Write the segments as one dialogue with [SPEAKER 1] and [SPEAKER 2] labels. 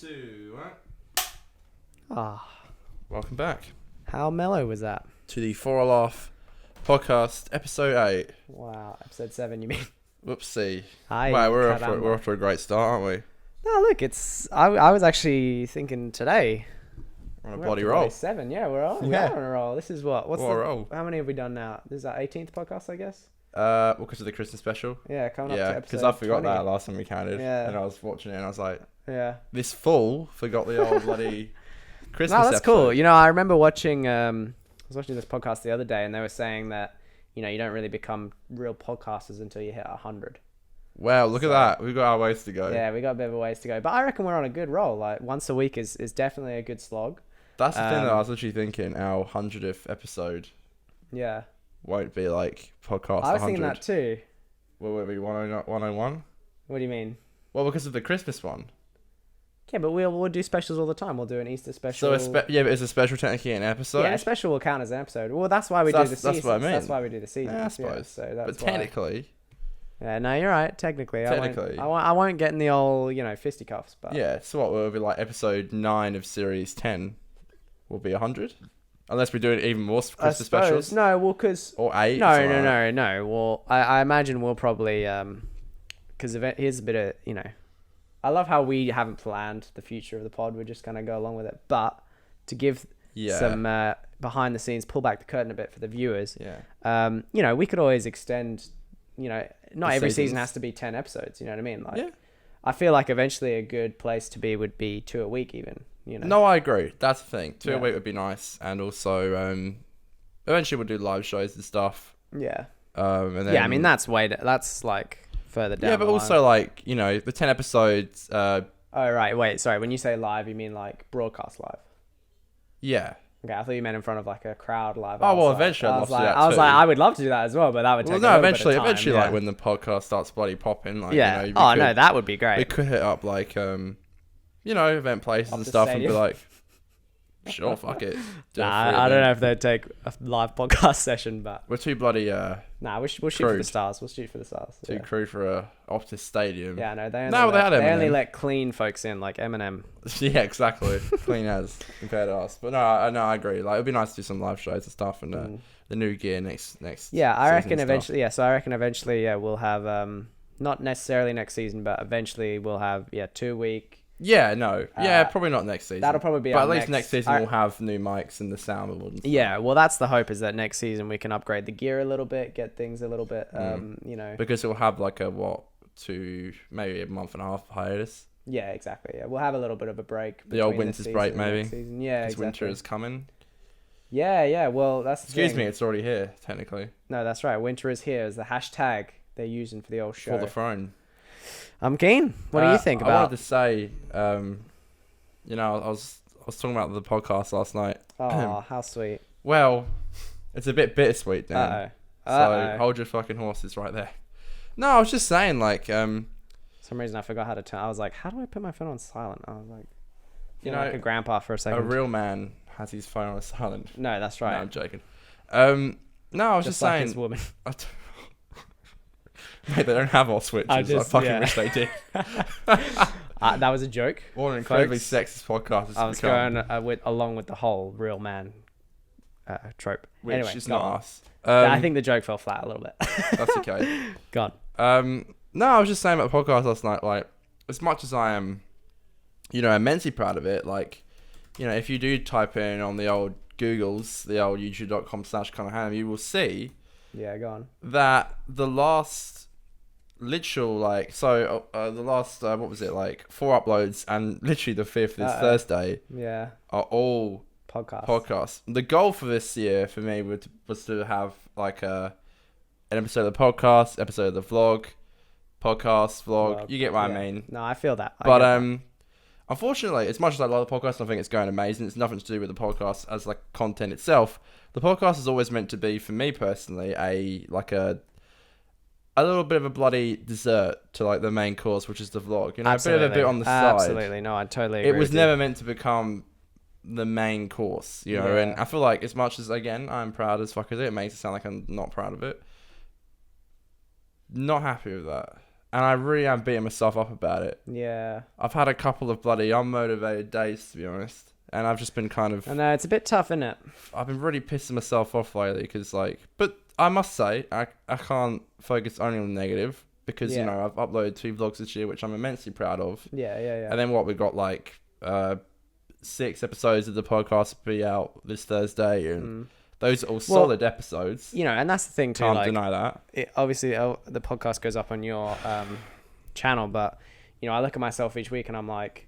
[SPEAKER 1] 2, 1.
[SPEAKER 2] Ah,
[SPEAKER 1] Welcome back
[SPEAKER 2] how mellow was that?
[SPEAKER 1] to the 4 Laugh podcast, episode 8.
[SPEAKER 2] Wow, episode 7, you mean?
[SPEAKER 1] Whoopsie.
[SPEAKER 2] Hi,
[SPEAKER 1] Wow, we're
[SPEAKER 2] caramba.
[SPEAKER 1] off to a great start, aren't we?
[SPEAKER 2] No, look, I was actually thinking today.
[SPEAKER 1] We're on a
[SPEAKER 2] We're
[SPEAKER 1] bloody
[SPEAKER 2] up to
[SPEAKER 1] roll.
[SPEAKER 2] 7, yeah, we're on.
[SPEAKER 1] Yeah.
[SPEAKER 2] We're on a roll. This is what?
[SPEAKER 1] What a roll.
[SPEAKER 2] How many have we done now? This is our 18th podcast, I guess?
[SPEAKER 1] Well, because of the Christmas special.
[SPEAKER 2] Yeah, coming up to
[SPEAKER 1] Yeah,
[SPEAKER 2] episode
[SPEAKER 1] because I forgot
[SPEAKER 2] 20.
[SPEAKER 1] that last time we counted.
[SPEAKER 2] Yeah.
[SPEAKER 1] And I was watching it and I was like,
[SPEAKER 2] Yeah.
[SPEAKER 1] this fool forgot the old bloody Christmas
[SPEAKER 2] No, that's
[SPEAKER 1] episode.
[SPEAKER 2] cool. You know, I remember watching, I was watching this podcast the other day and they were saying that, you know, you don't really become real podcasters until you hit 100.
[SPEAKER 1] Wow, look at that. We've got our ways to go.
[SPEAKER 2] Yeah, we got a bit of a ways to go. But I reckon we're on a good roll. Like, once a week is definitely a good slog.
[SPEAKER 1] That's the thing that I was literally thinking. Our 100th episode
[SPEAKER 2] Yeah.
[SPEAKER 1] won't be like podcast 100.
[SPEAKER 2] I was thinking that too.
[SPEAKER 1] Will it be 101?
[SPEAKER 2] What do you mean?
[SPEAKER 1] Well, because of the Christmas one.
[SPEAKER 2] Yeah, but we'll do specials all the time. We'll do an Easter special.
[SPEAKER 1] So but is a special technically an episode?
[SPEAKER 2] Yeah, a special will count as an episode. Well, that's why we
[SPEAKER 1] So
[SPEAKER 2] do the
[SPEAKER 1] that's
[SPEAKER 2] seasons.
[SPEAKER 1] what I mean.
[SPEAKER 2] That's why we do the seasons.
[SPEAKER 1] Yeah, I suppose.
[SPEAKER 2] So that's
[SPEAKER 1] But technically,
[SPEAKER 2] Yeah, no, you're right. Technically,
[SPEAKER 1] Technically.
[SPEAKER 2] I won't get in the old, fisticuffs. But
[SPEAKER 1] yeah. So what will be like episode 9 of series 10 will be 100, unless we do it even more
[SPEAKER 2] I
[SPEAKER 1] Christmas
[SPEAKER 2] suppose
[SPEAKER 1] specials.
[SPEAKER 2] no. Well, because
[SPEAKER 1] Or 8.
[SPEAKER 2] no. Well, I imagine we'll probably because here's a bit of I love how we haven't planned the future of the pod. We're just gonna go along with it. But to give some behind the scenes, pull back the curtain a bit for the viewers.
[SPEAKER 1] Yeah.
[SPEAKER 2] We could always extend. Not
[SPEAKER 1] The
[SPEAKER 2] every season
[SPEAKER 1] seasons.
[SPEAKER 2] has to be 10 episodes. You know what I mean? Like,
[SPEAKER 1] Yeah.
[SPEAKER 2] I feel like eventually a good place to be would be 2 a week, even.
[SPEAKER 1] No, I agree. That's the thing. 2 a
[SPEAKER 2] Yeah.
[SPEAKER 1] week would be nice, and also eventually we'll do live shows and stuff.
[SPEAKER 2] Yeah.
[SPEAKER 1] And then,
[SPEAKER 2] Yeah, I mean that's like further down.
[SPEAKER 1] Yeah, but
[SPEAKER 2] the
[SPEAKER 1] also
[SPEAKER 2] line.
[SPEAKER 1] like the 10 episodes.
[SPEAKER 2] Oh right, wait, sorry. When you say live, you mean like broadcast live?
[SPEAKER 1] Yeah.
[SPEAKER 2] Okay, I thought you meant in front of like a crowd live.
[SPEAKER 1] Oh, well, eventually I'd love to do that
[SPEAKER 2] I was
[SPEAKER 1] too.
[SPEAKER 2] like, I would love to do that as well, but that would take
[SPEAKER 1] Well,
[SPEAKER 2] a
[SPEAKER 1] no,
[SPEAKER 2] little
[SPEAKER 1] eventually,
[SPEAKER 2] bit of time,
[SPEAKER 1] eventually,
[SPEAKER 2] yeah.
[SPEAKER 1] like when the podcast starts bloody popping, like
[SPEAKER 2] yeah.
[SPEAKER 1] we
[SPEAKER 2] No,
[SPEAKER 1] could-
[SPEAKER 2] that would be
[SPEAKER 1] we
[SPEAKER 2] great.
[SPEAKER 1] could hit up like event places
[SPEAKER 2] Up
[SPEAKER 1] and
[SPEAKER 2] the
[SPEAKER 1] stuff and be
[SPEAKER 2] stadium.
[SPEAKER 1] like, sure, fuck it. Do it
[SPEAKER 2] Nah,
[SPEAKER 1] for
[SPEAKER 2] I don't
[SPEAKER 1] them.
[SPEAKER 2] know if they'd take a live podcast session, but
[SPEAKER 1] We're too bloody
[SPEAKER 2] nah, we'll shoot for the
[SPEAKER 1] Crude.
[SPEAKER 2] stars. We'll shoot for the stars.
[SPEAKER 1] too
[SPEAKER 2] Yeah.
[SPEAKER 1] crude for a Optus Stadium.
[SPEAKER 2] Yeah, no, they only,
[SPEAKER 1] No, they had
[SPEAKER 2] they only
[SPEAKER 1] Eminem.
[SPEAKER 2] let clean folks in, like Eminem.
[SPEAKER 1] Yeah, exactly. Clean as compared to us. But no, I agree. Like it'd be nice to do some live shows and stuff and the new gear next.
[SPEAKER 2] Yeah, I
[SPEAKER 1] season
[SPEAKER 2] reckon
[SPEAKER 1] and stuff.
[SPEAKER 2] eventually. Yeah, so I reckon eventually, we'll have not necessarily next season, but eventually we'll have 2 week.
[SPEAKER 1] Yeah, no, probably not next season.
[SPEAKER 2] That'll probably be.
[SPEAKER 1] But
[SPEAKER 2] our
[SPEAKER 1] at least next season
[SPEAKER 2] our-
[SPEAKER 1] we'll have new mics and the sound and stuff.
[SPEAKER 2] Yeah, well, that's the hope, is that next season we can upgrade the gear a little bit, get things a little bit,
[SPEAKER 1] Because we'll have like maybe a month and a half hiatus.
[SPEAKER 2] Yeah, exactly. Yeah, we'll have a little bit of a break.
[SPEAKER 1] The old
[SPEAKER 2] between
[SPEAKER 1] winter's
[SPEAKER 2] season
[SPEAKER 1] break,
[SPEAKER 2] and
[SPEAKER 1] maybe.
[SPEAKER 2] next season. Yeah,
[SPEAKER 1] Because
[SPEAKER 2] exactly.
[SPEAKER 1] winter is coming.
[SPEAKER 2] Yeah. Well, that's the
[SPEAKER 1] Excuse
[SPEAKER 2] thing.
[SPEAKER 1] me, it's already here technically.
[SPEAKER 2] No, that's right. Winter is here is the hashtag they're using for the old show.
[SPEAKER 1] For the throne.
[SPEAKER 2] I'm keen. What do you think
[SPEAKER 1] I
[SPEAKER 2] about?
[SPEAKER 1] wanted to say, I was talking about the podcast last night.
[SPEAKER 2] Oh, how sweet.
[SPEAKER 1] Well, it's a bit bittersweet, Dan.
[SPEAKER 2] Uh-oh.
[SPEAKER 1] So hold your fucking horses right there. No, I was just saying, like,
[SPEAKER 2] For some reason I forgot how to turn. I was like, how do I put my phone on silent? I was like, like a grandpa for a second.
[SPEAKER 1] a real man has his phone on silent.
[SPEAKER 2] No, that's
[SPEAKER 1] No,
[SPEAKER 2] right.
[SPEAKER 1] I'm joking. No, I was just
[SPEAKER 2] like
[SPEAKER 1] saying.
[SPEAKER 2] his woman.
[SPEAKER 1] Mate, they don't have all switches. I fucking wish they did.
[SPEAKER 2] That was a joke.
[SPEAKER 1] What an incredibly
[SPEAKER 2] Folks,
[SPEAKER 1] sexist podcast it's
[SPEAKER 2] I was
[SPEAKER 1] become,
[SPEAKER 2] going along with the whole real man trope.
[SPEAKER 1] which
[SPEAKER 2] anyway,
[SPEAKER 1] is
[SPEAKER 2] go
[SPEAKER 1] not
[SPEAKER 2] on.
[SPEAKER 1] us.
[SPEAKER 2] Yeah, I think the joke fell flat a little bit.
[SPEAKER 1] that's okay.
[SPEAKER 2] Gone.
[SPEAKER 1] No, I was just saying about the podcast last night, like, as much as I am, immensely proud of it, like, if you do type in on the old Googles, the old youtube.com/Conor, you will see
[SPEAKER 2] Yeah, go on.
[SPEAKER 1] that the last literal, the last, what was it, like, 4 uploads, and literally the 5th this Thursday,
[SPEAKER 2] Yeah.
[SPEAKER 1] are all podcasts. The goal for this year for me was to have, like, an episode of the podcast, episode of the vlog, podcast, vlog. You get what I mean.
[SPEAKER 2] No, I feel that.
[SPEAKER 1] But unfortunately, as much as I love the podcast, I think it's going amazing. It's nothing to do with the podcast as like content itself. The podcast is always meant to be, for me personally, a little bit of a bloody dessert to like the main course, which is the vlog.
[SPEAKER 2] Absolutely.
[SPEAKER 1] A bit on the side.
[SPEAKER 2] Absolutely. No, I totally agree.
[SPEAKER 1] It was
[SPEAKER 2] with
[SPEAKER 1] never meant to become the main course,
[SPEAKER 2] Yeah.
[SPEAKER 1] And I feel like as much as, again, I'm proud as fuck as it makes it sound like I'm not proud of it. Not happy with that. and I really am beating myself up about it.
[SPEAKER 2] Yeah.
[SPEAKER 1] I've had a couple of bloody unmotivated days, to be honest, and I've just been kind of.
[SPEAKER 2] I know it's a bit tough, isn't it?
[SPEAKER 1] I've been really pissing myself off lately because, like, but I must say, I can't focus only on the negative because you know I've uploaded 2 vlogs this year, which I'm immensely proud of.
[SPEAKER 2] Yeah.
[SPEAKER 1] And then what we got like 6 episodes of the podcast to be out this Thursday, and those are all solid episodes.
[SPEAKER 2] You know, and that's the thing too.
[SPEAKER 1] Can't
[SPEAKER 2] like,
[SPEAKER 1] deny that.
[SPEAKER 2] Obviously, the podcast goes up on your channel, but you know, I look at myself each week and I'm like,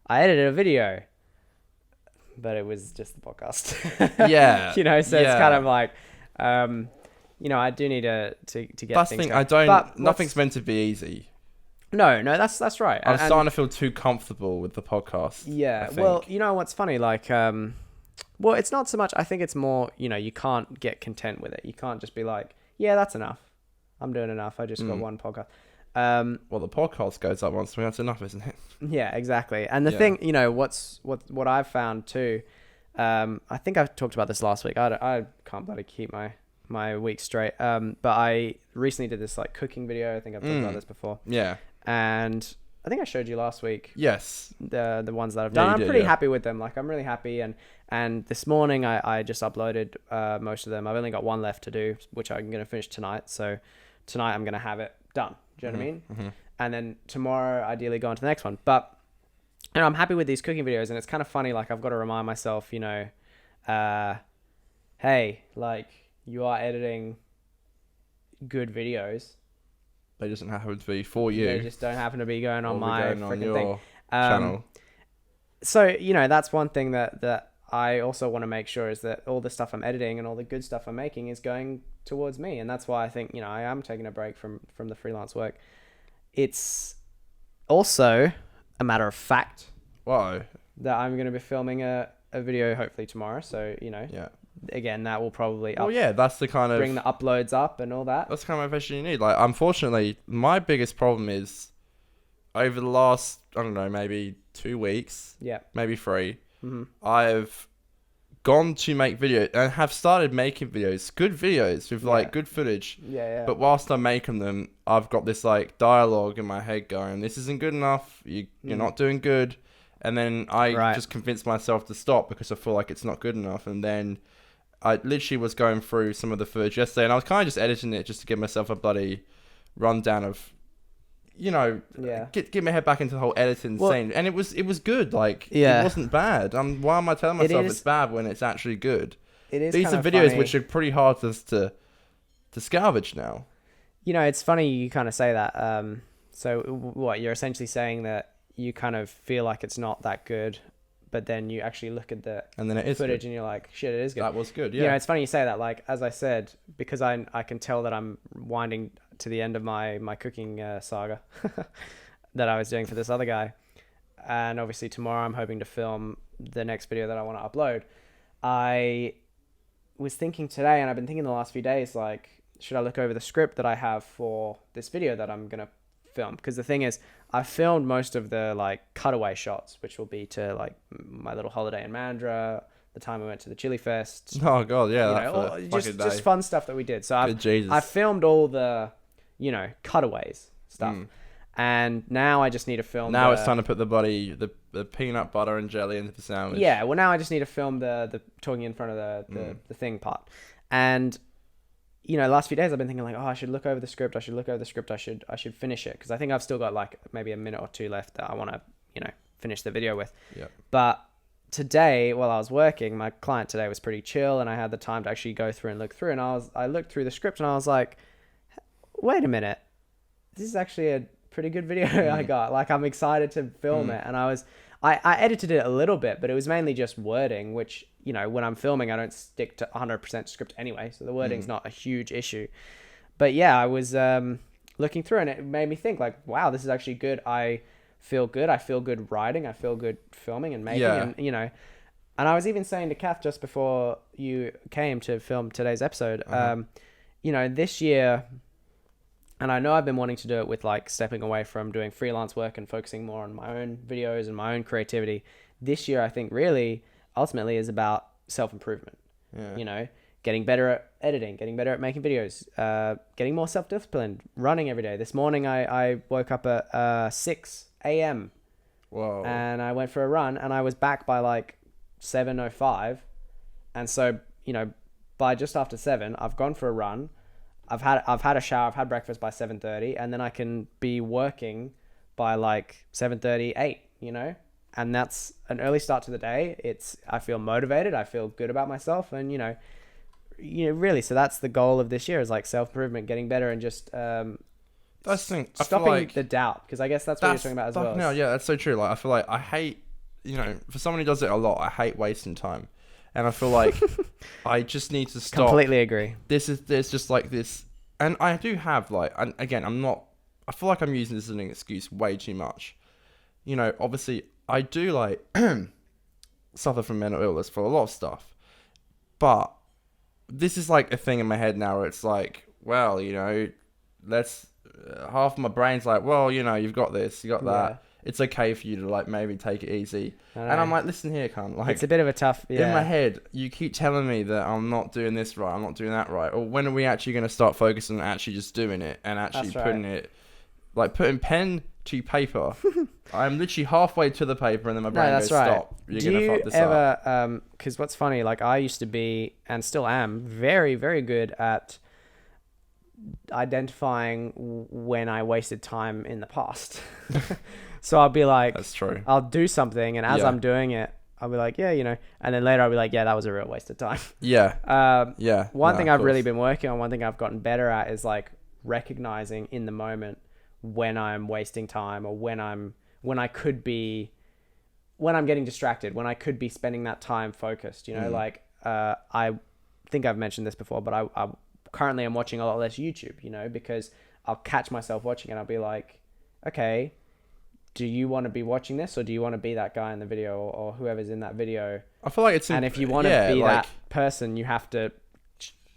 [SPEAKER 2] I edited a video, but it was just the podcast.
[SPEAKER 1] Yeah.
[SPEAKER 2] You know, so it's kind of like, you know, I do need to get
[SPEAKER 1] That's
[SPEAKER 2] things
[SPEAKER 1] the thing.
[SPEAKER 2] going.
[SPEAKER 1] I don't.
[SPEAKER 2] But
[SPEAKER 1] Nothing's meant to be easy.
[SPEAKER 2] No, that's right.
[SPEAKER 1] I'm starting to feel too comfortable with the podcast.
[SPEAKER 2] Yeah. Well, you know what's funny? Like, well, it's not so much. I think it's more, you know, you can't get content with it. You can't just be like, yeah, that's enough. I'm doing enough. I just got one podcast.
[SPEAKER 1] Well, the podcast goes up once that's enough, isn't it?
[SPEAKER 2] Yeah, exactly. And the thing, you know, what I've found too, I think I've talked about this last week. I can't bloody keep my week straight. But I recently did this like cooking video. I think I've talked about this before.
[SPEAKER 1] Yeah.
[SPEAKER 2] And I think I showed you last week.
[SPEAKER 1] Yes.
[SPEAKER 2] The ones that I've done. I'm pretty happy with them. Like, I'm really happy. And this morning I just uploaded most of them. I've only got one left to do, which I'm going to finish tonight. So tonight I'm going to have it done. Do you know what I mean? Mm-hmm. And then tomorrow, ideally, go on to the next one. But, you know, I'm happy with these cooking videos. And it's kind of funny. Like, I've got to remind myself, you know, hey, like, you are editing good videos.
[SPEAKER 1] They just happen to be for you.
[SPEAKER 2] They just don't happen to be going on my freaking thing.
[SPEAKER 1] Channel.
[SPEAKER 2] So, you know, that's one thing that I also want to make sure is that all the stuff I'm editing and all the good stuff I'm making is going towards me. And that's why I think, you know, I am taking a break from the freelance work. It's also a matter of fact.
[SPEAKER 1] Why?
[SPEAKER 2] That I'm going to be filming a video hopefully tomorrow. So, you know, again, that will probably
[SPEAKER 1] that's the kind of
[SPEAKER 2] bring the uploads up and all that.
[SPEAKER 1] That's the kind of motivation you need. Like, unfortunately, my biggest problem is over the last, I don't know, maybe 2 weeks, maybe 3, I've gone to make videos and have started making good videos with like good footage. But whilst I'm making them, I've got this like dialogue in my head going, "This isn't good enough. You're not doing good." And then I just convince myself to stop because I feel like it's not good enough. And then I literally was going through some of the footage yesterday, and I was kind of just editing it just to give myself a bloody rundown of, you know, get my head back into the whole editing scene. And it was good. Like, it wasn't bad. Why am I telling myself it's bad when it's actually good?
[SPEAKER 2] It is.
[SPEAKER 1] These are videos which are pretty hard to salvage now.
[SPEAKER 2] You know, it's funny you kind of say that. So what, you're essentially saying that you kind of feel like it's not that good, but then you actually look at the footage and you're like, shit, it is good.
[SPEAKER 1] That was good, yeah.
[SPEAKER 2] You know, it's funny you say that. Like, as I said, because I can tell that I'm winding to the end of my cooking saga that I was doing for this other guy. And obviously tomorrow I'm hoping to film the next video that I want to upload. I was thinking today, and I've been thinking the last few days, like, should I look over the script that I have for this video that I'm going to film? Because the thing is, I filmed most of the like cutaway shots, which will be to like my little holiday in Mandurah, the time we went to the Chili Fest.
[SPEAKER 1] Oh god, yeah,
[SPEAKER 2] just fun stuff that we did. So I filmed all the, you know, cutaways stuff, and now I just need to film.
[SPEAKER 1] Now it's time to put the peanut butter and jelly into the sandwich.
[SPEAKER 2] Yeah, well now I just need to film the talking in front of the thing part, and you know, last few days I've been thinking like, oh, I should look over the script. I should finish it because I think I've still got like maybe a minute or 2 left that I want to, you know, finish the video with. Yeah. But today, while I was working, my client today was pretty chill, and I had the time to actually go through and look through. And I looked through the script, and I was like, wait a minute, this is actually a pretty good video I got. Like, I'm excited to film it, and I edited it a little bit, but it was mainly just wording, which, you know, when I'm filming, I don't stick to 100% script anyway, so the wording's not a huge issue. But yeah, I was looking through, and it made me think like, wow, this is actually good. I feel good. I feel good writing. I feel good filming and making, and you know. And I was even saying to Kath just before you came to film today's episode, you know, this year, and I know I've been wanting to do it with like stepping away from doing freelance work and focusing more on my own videos and my own creativity. This year, I think really ultimately is about self-improvement, you know, getting better at editing, getting better at making videos, getting more self-disciplined, running every day. This morning I woke up at 6 a.m.
[SPEAKER 1] Whoa.
[SPEAKER 2] and I went for a run, and I was back by like 7:05. And so, by just after 7, I've gone for a run. I've had a shower, I've had breakfast by 7:30, and then I can be working by like 7:38, and that's an early start to the day. I feel motivated, I feel good about myself, and really, so that's the goal of this year, is like self-improvement, getting better, and just
[SPEAKER 1] that's the thing.
[SPEAKER 2] stopping the doubt, because I guess that's what you're talking about as well.
[SPEAKER 1] No, yeah, that's so true. Like, I feel like I hate, for someone who does it a lot, I hate wasting time. And I feel like I just need to stop.
[SPEAKER 2] Completely agree.
[SPEAKER 1] There's just like this, and I do have like, and again, I feel like I'm using this as an excuse way too much. Obviously I do like suffer from mental illness for a lot of stuff, but this is like a thing in my head now where it's like, well, let's, half of my brain's like, well, you've got this, you got that. Yeah. It's okay for you to like maybe take it easy. And I'm like, listen here, cunt. Like,
[SPEAKER 2] it's a bit of a tough,
[SPEAKER 1] in my head, you keep telling me that I'm not doing this right, I'm not doing that right. Or when are we actually going to start focusing on actually just doing it and actually putting pen to paper? I'm literally halfway to the paper and then my brain goes, stop. You're going to fuck this up.
[SPEAKER 2] Because what's funny, like I used to be, and still am, very, very good at identifying when I wasted time in the past. So I'll be like,
[SPEAKER 1] that's true.
[SPEAKER 2] I'll do something, and as I'm doing it, I'll be like, and then later I'll be like, that was a real waste of time.
[SPEAKER 1] Yeah.
[SPEAKER 2] One thing I've really been working on, one thing I've gotten better at, is like recognizing in the moment when I'm wasting time, or when I'm getting distracted, when I could be spending that time focused. Like I think I've mentioned this before, but I currently am watching a lot less YouTube, because I'll catch myself watching it. I'll be like, okay, do you want to be watching this, or do you want to be that guy in the video, or whoever's in that video?
[SPEAKER 1] I feel like
[SPEAKER 2] and if you want to be that person, you have to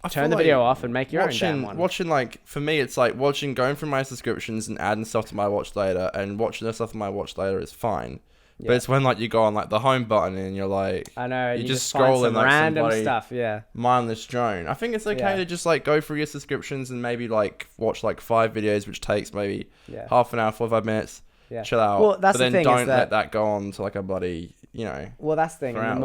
[SPEAKER 2] turn the video off and make your own damn one.
[SPEAKER 1] Watching, like, for me, it's like going through my subscriptions and adding stuff to my watch later, and watching the stuff on my watch later is fine. Yeah. But it's when like you go on like the home button and you're like,
[SPEAKER 2] I know,
[SPEAKER 1] you just scrolling like
[SPEAKER 2] random stuff,
[SPEAKER 1] mindless drone. I think it's okay to just like go through your subscriptions and maybe like watch like 5 videos, which takes maybe half an hour, 45 minutes. Yeah. Chill out.
[SPEAKER 2] Well, that's
[SPEAKER 1] but
[SPEAKER 2] then
[SPEAKER 1] don't let that go on to like a bloody,
[SPEAKER 2] Well, that's the thing. In
[SPEAKER 1] hours.
[SPEAKER 2] the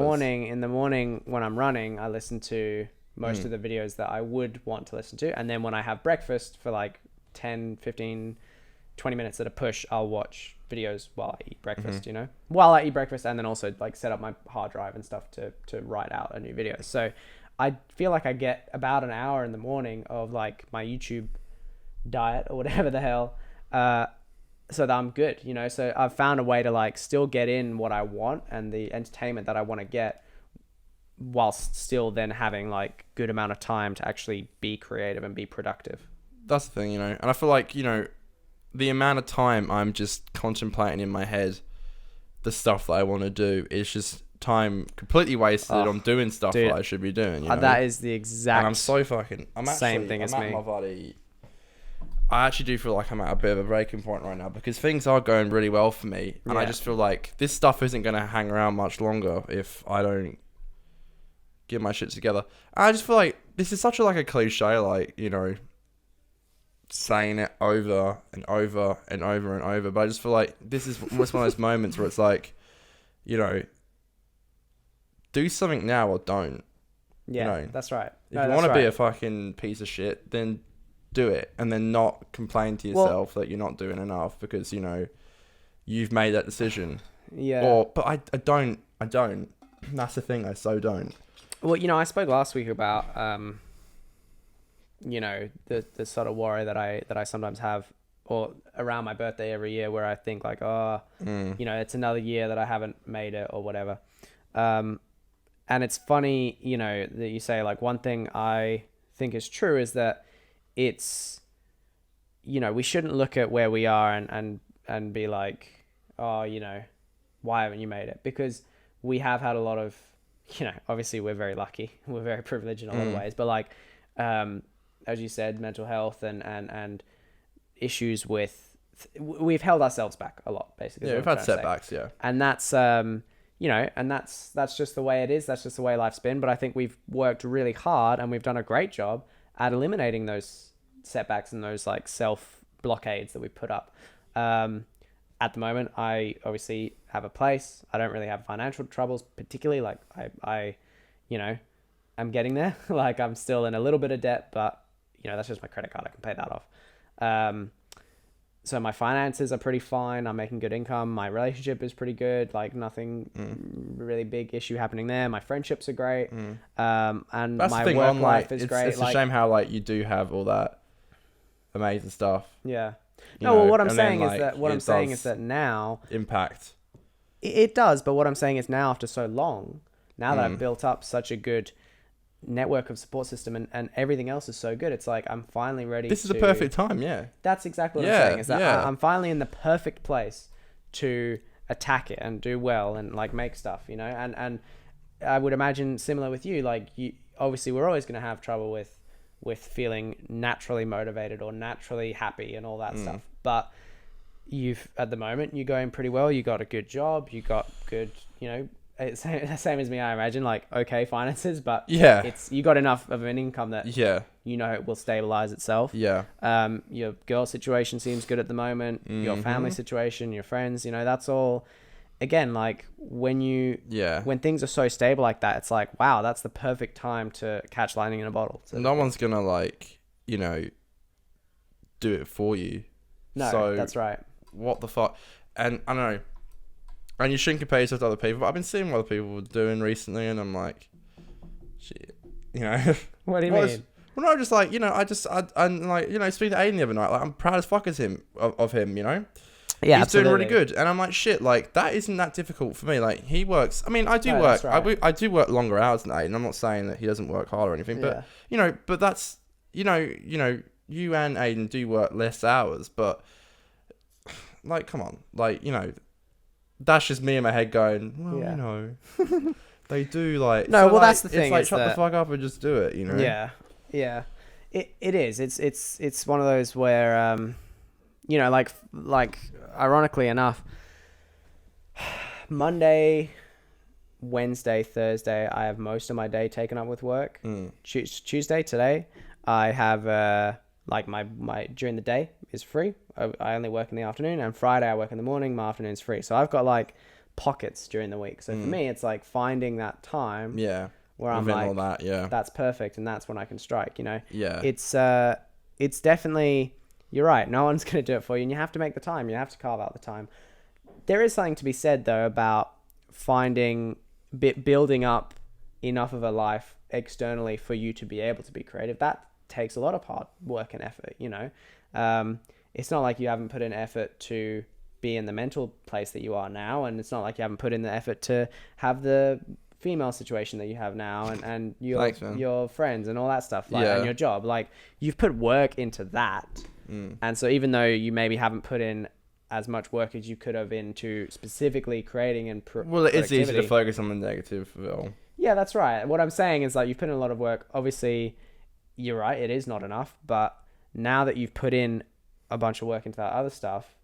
[SPEAKER 2] morning when I'm running, I listen to most of the videos that I would want to listen to, and then when I have breakfast for like 10, 15, 20 minutes at a push, I'll watch videos while I eat breakfast, while I eat breakfast, and then also like set up my hard drive and stuff to write out a new video. So I feel like I get about an hour in the morning of like my YouTube diet or whatever the hell, so that I'm good, so I've found a way to like still get in what I want and the entertainment that I want to get, whilst still then having like good amount of time to actually be creative and be productive.
[SPEAKER 1] That's the thing, and I feel like, the amount of time I'm just contemplating in my head the stuff that I want to do is just time completely wasted on doing stuff that I should be doing.
[SPEAKER 2] That is the exact.
[SPEAKER 1] And I'm so fucking. Same thing as me. My body. I actually do feel like I'm at a bit of a breaking point right now, because things are going really well for me, and I just feel like this stuff isn't going to hang around much longer if I don't get my shit together. And I just feel like this is such a cliche, like, saying it over and over and over and over, but I just feel like this is almost one of those moments where it's like, do something now or don't.
[SPEAKER 2] That's right.
[SPEAKER 1] If you want to be a fucking piece of shit, then do it, and then not complain to yourself that you're not doing enough because you've made that decision. But I don't. That's the thing, I so don't.
[SPEAKER 2] Well, I spoke last week about the sort of worry that I sometimes have, or around my birthday every year, where I think like, it's another year that I haven't made it or whatever. And it's funny, that you say, like, one thing I think is true is that it's, we shouldn't look at where we are and be like, why haven't you made it? Because we have had a lot of, obviously we're very lucky, we're very privileged in a lot of ways, but like, as you said, mental health and issues with, we've held ourselves back a lot, basically.
[SPEAKER 1] Yeah, we've had setbacks,
[SPEAKER 2] and that's, and that's just the way it is. That's just the way life's been. But I think we've worked really hard and we've done a great job at eliminating those setbacks and those like self blockades that we put up. At the moment, I obviously have a place. I don't really have financial troubles, particularly. Like I I'm getting there. Like I'm still in a little bit of debt, but that's just my credit card. I can pay that off. So my finances are pretty fine. I'm making good income. My relationship is pretty good. Like nothing really big issue happening there. My friendships are great. And
[SPEAKER 1] That's
[SPEAKER 2] my
[SPEAKER 1] the thing,
[SPEAKER 2] work life is great.
[SPEAKER 1] It's a shame how like you do have all that amazing stuff.
[SPEAKER 2] Yeah.
[SPEAKER 1] You
[SPEAKER 2] No, well,
[SPEAKER 1] know,
[SPEAKER 2] what I'm
[SPEAKER 1] and
[SPEAKER 2] saying
[SPEAKER 1] then,
[SPEAKER 2] is
[SPEAKER 1] like,
[SPEAKER 2] that
[SPEAKER 1] it does
[SPEAKER 2] now
[SPEAKER 1] impact.
[SPEAKER 2] it does. But what I'm saying is now after so long, now that I've built up such a good network of support system and everything else is so good, it's like I'm finally ready.
[SPEAKER 1] This is the perfect time. Yeah.
[SPEAKER 2] That's exactly what I'm saying. Is that I'm finally in the perfect place to attack it and do well and like make stuff, and I would imagine similar with you. Like you, obviously, we're always going to have trouble with feeling naturally motivated or naturally happy and all that stuff. But at the moment, you're going pretty well. You got a good job. You got good, it's same as me, I imagine, like okay finances, but you got enough of an income that it will stabilize itself. Your girl situation seems good at the moment. Your family situation, your friends, that's all. Again, like when things are so stable like that, it's like, wow, that's the perfect time to catch lightning in a bottle.
[SPEAKER 1] No one's gonna like do it for you.
[SPEAKER 2] No,
[SPEAKER 1] so
[SPEAKER 2] that's right.
[SPEAKER 1] What the fuck? And I don't know. And you shouldn't compare yourself to other people, but I've been seeing what other people are doing recently, and I'm like, shit,
[SPEAKER 2] What do you mean?
[SPEAKER 1] Well, no, just like, I'm like, speaking to Aiden the other night, like, I'm proud as fuck of him,
[SPEAKER 2] Yeah,
[SPEAKER 1] he's doing really good, and I'm like, shit, like, that isn't that difficult for me. Like, he works, I mean, I do work, right. I do work longer hours than Aiden. I'm not saying that he doesn't work hard or anything, but, but that's, you and Aiden do work less hours, but, like, come on, like, that's just me in my head going, well, they do like.
[SPEAKER 2] No,
[SPEAKER 1] so
[SPEAKER 2] well,
[SPEAKER 1] like,
[SPEAKER 2] that's the thing.
[SPEAKER 1] It's like shut the fuck up and just do it,
[SPEAKER 2] Yeah. It is. It's one of those where like ironically enough, Monday, Wednesday, Thursday, I have most of my day taken up with work. Tuesday today, I have like my during the day is free. I only work in the afternoon, and Friday I work in the morning. My afternoon's free, so I've got like pockets during the week. So for me, it's like finding that time. Where I'm like,
[SPEAKER 1] all that,
[SPEAKER 2] that's perfect, and that's when I can strike. It's definitely, you're right. No one's gonna do it for you, and you have to make the time. You have to carve out the time. There is something to be said though about building up enough of a life externally for you to be able to be creative. That takes a lot of hard work and effort. It's not like you haven't put in effort to be in the mental place that you are now, and it's not like you haven't put in the effort to have the female situation that you have now, and your friends and all that stuff, and your job. Like, you've put work into that, and so even though you maybe haven't put in as much work as you could have into specifically creating and
[SPEAKER 1] well, it's easy to focus on the negative.
[SPEAKER 2] Yeah, that's right. What I'm saying is, like, you've put in a lot of work. Obviously, you're right, it is not enough, but now that you've put in a bunch of work into that other stuff,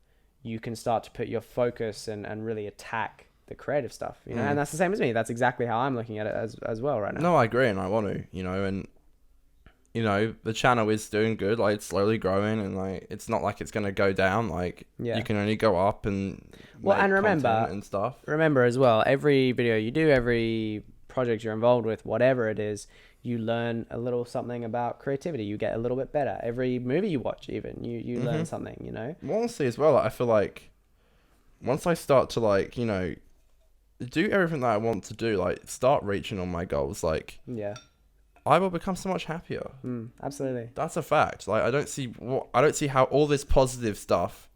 [SPEAKER 2] you can start to put your focus and really attack the creative stuff, and that's the same as me. That's exactly how I'm looking at it as well right now.
[SPEAKER 1] No, I agree, and I want to, and the channel is doing good. Like, it's slowly growing, and like, it's not like it's going to go down. Like, you can only go up and
[SPEAKER 2] and remember
[SPEAKER 1] and stuff.
[SPEAKER 2] Remember as well, every video you do, every project you're involved with, whatever it is, you learn a little something about creativity. You get a little bit better. Every movie you watch, even you learn something.
[SPEAKER 1] Well, honestly, as well, I feel like once I start to like do everything that I want to do, like start reaching on my goals, like I will become so much happier.
[SPEAKER 2] Absolutely,
[SPEAKER 1] that's a fact. Like, I don't see how all this positive stuff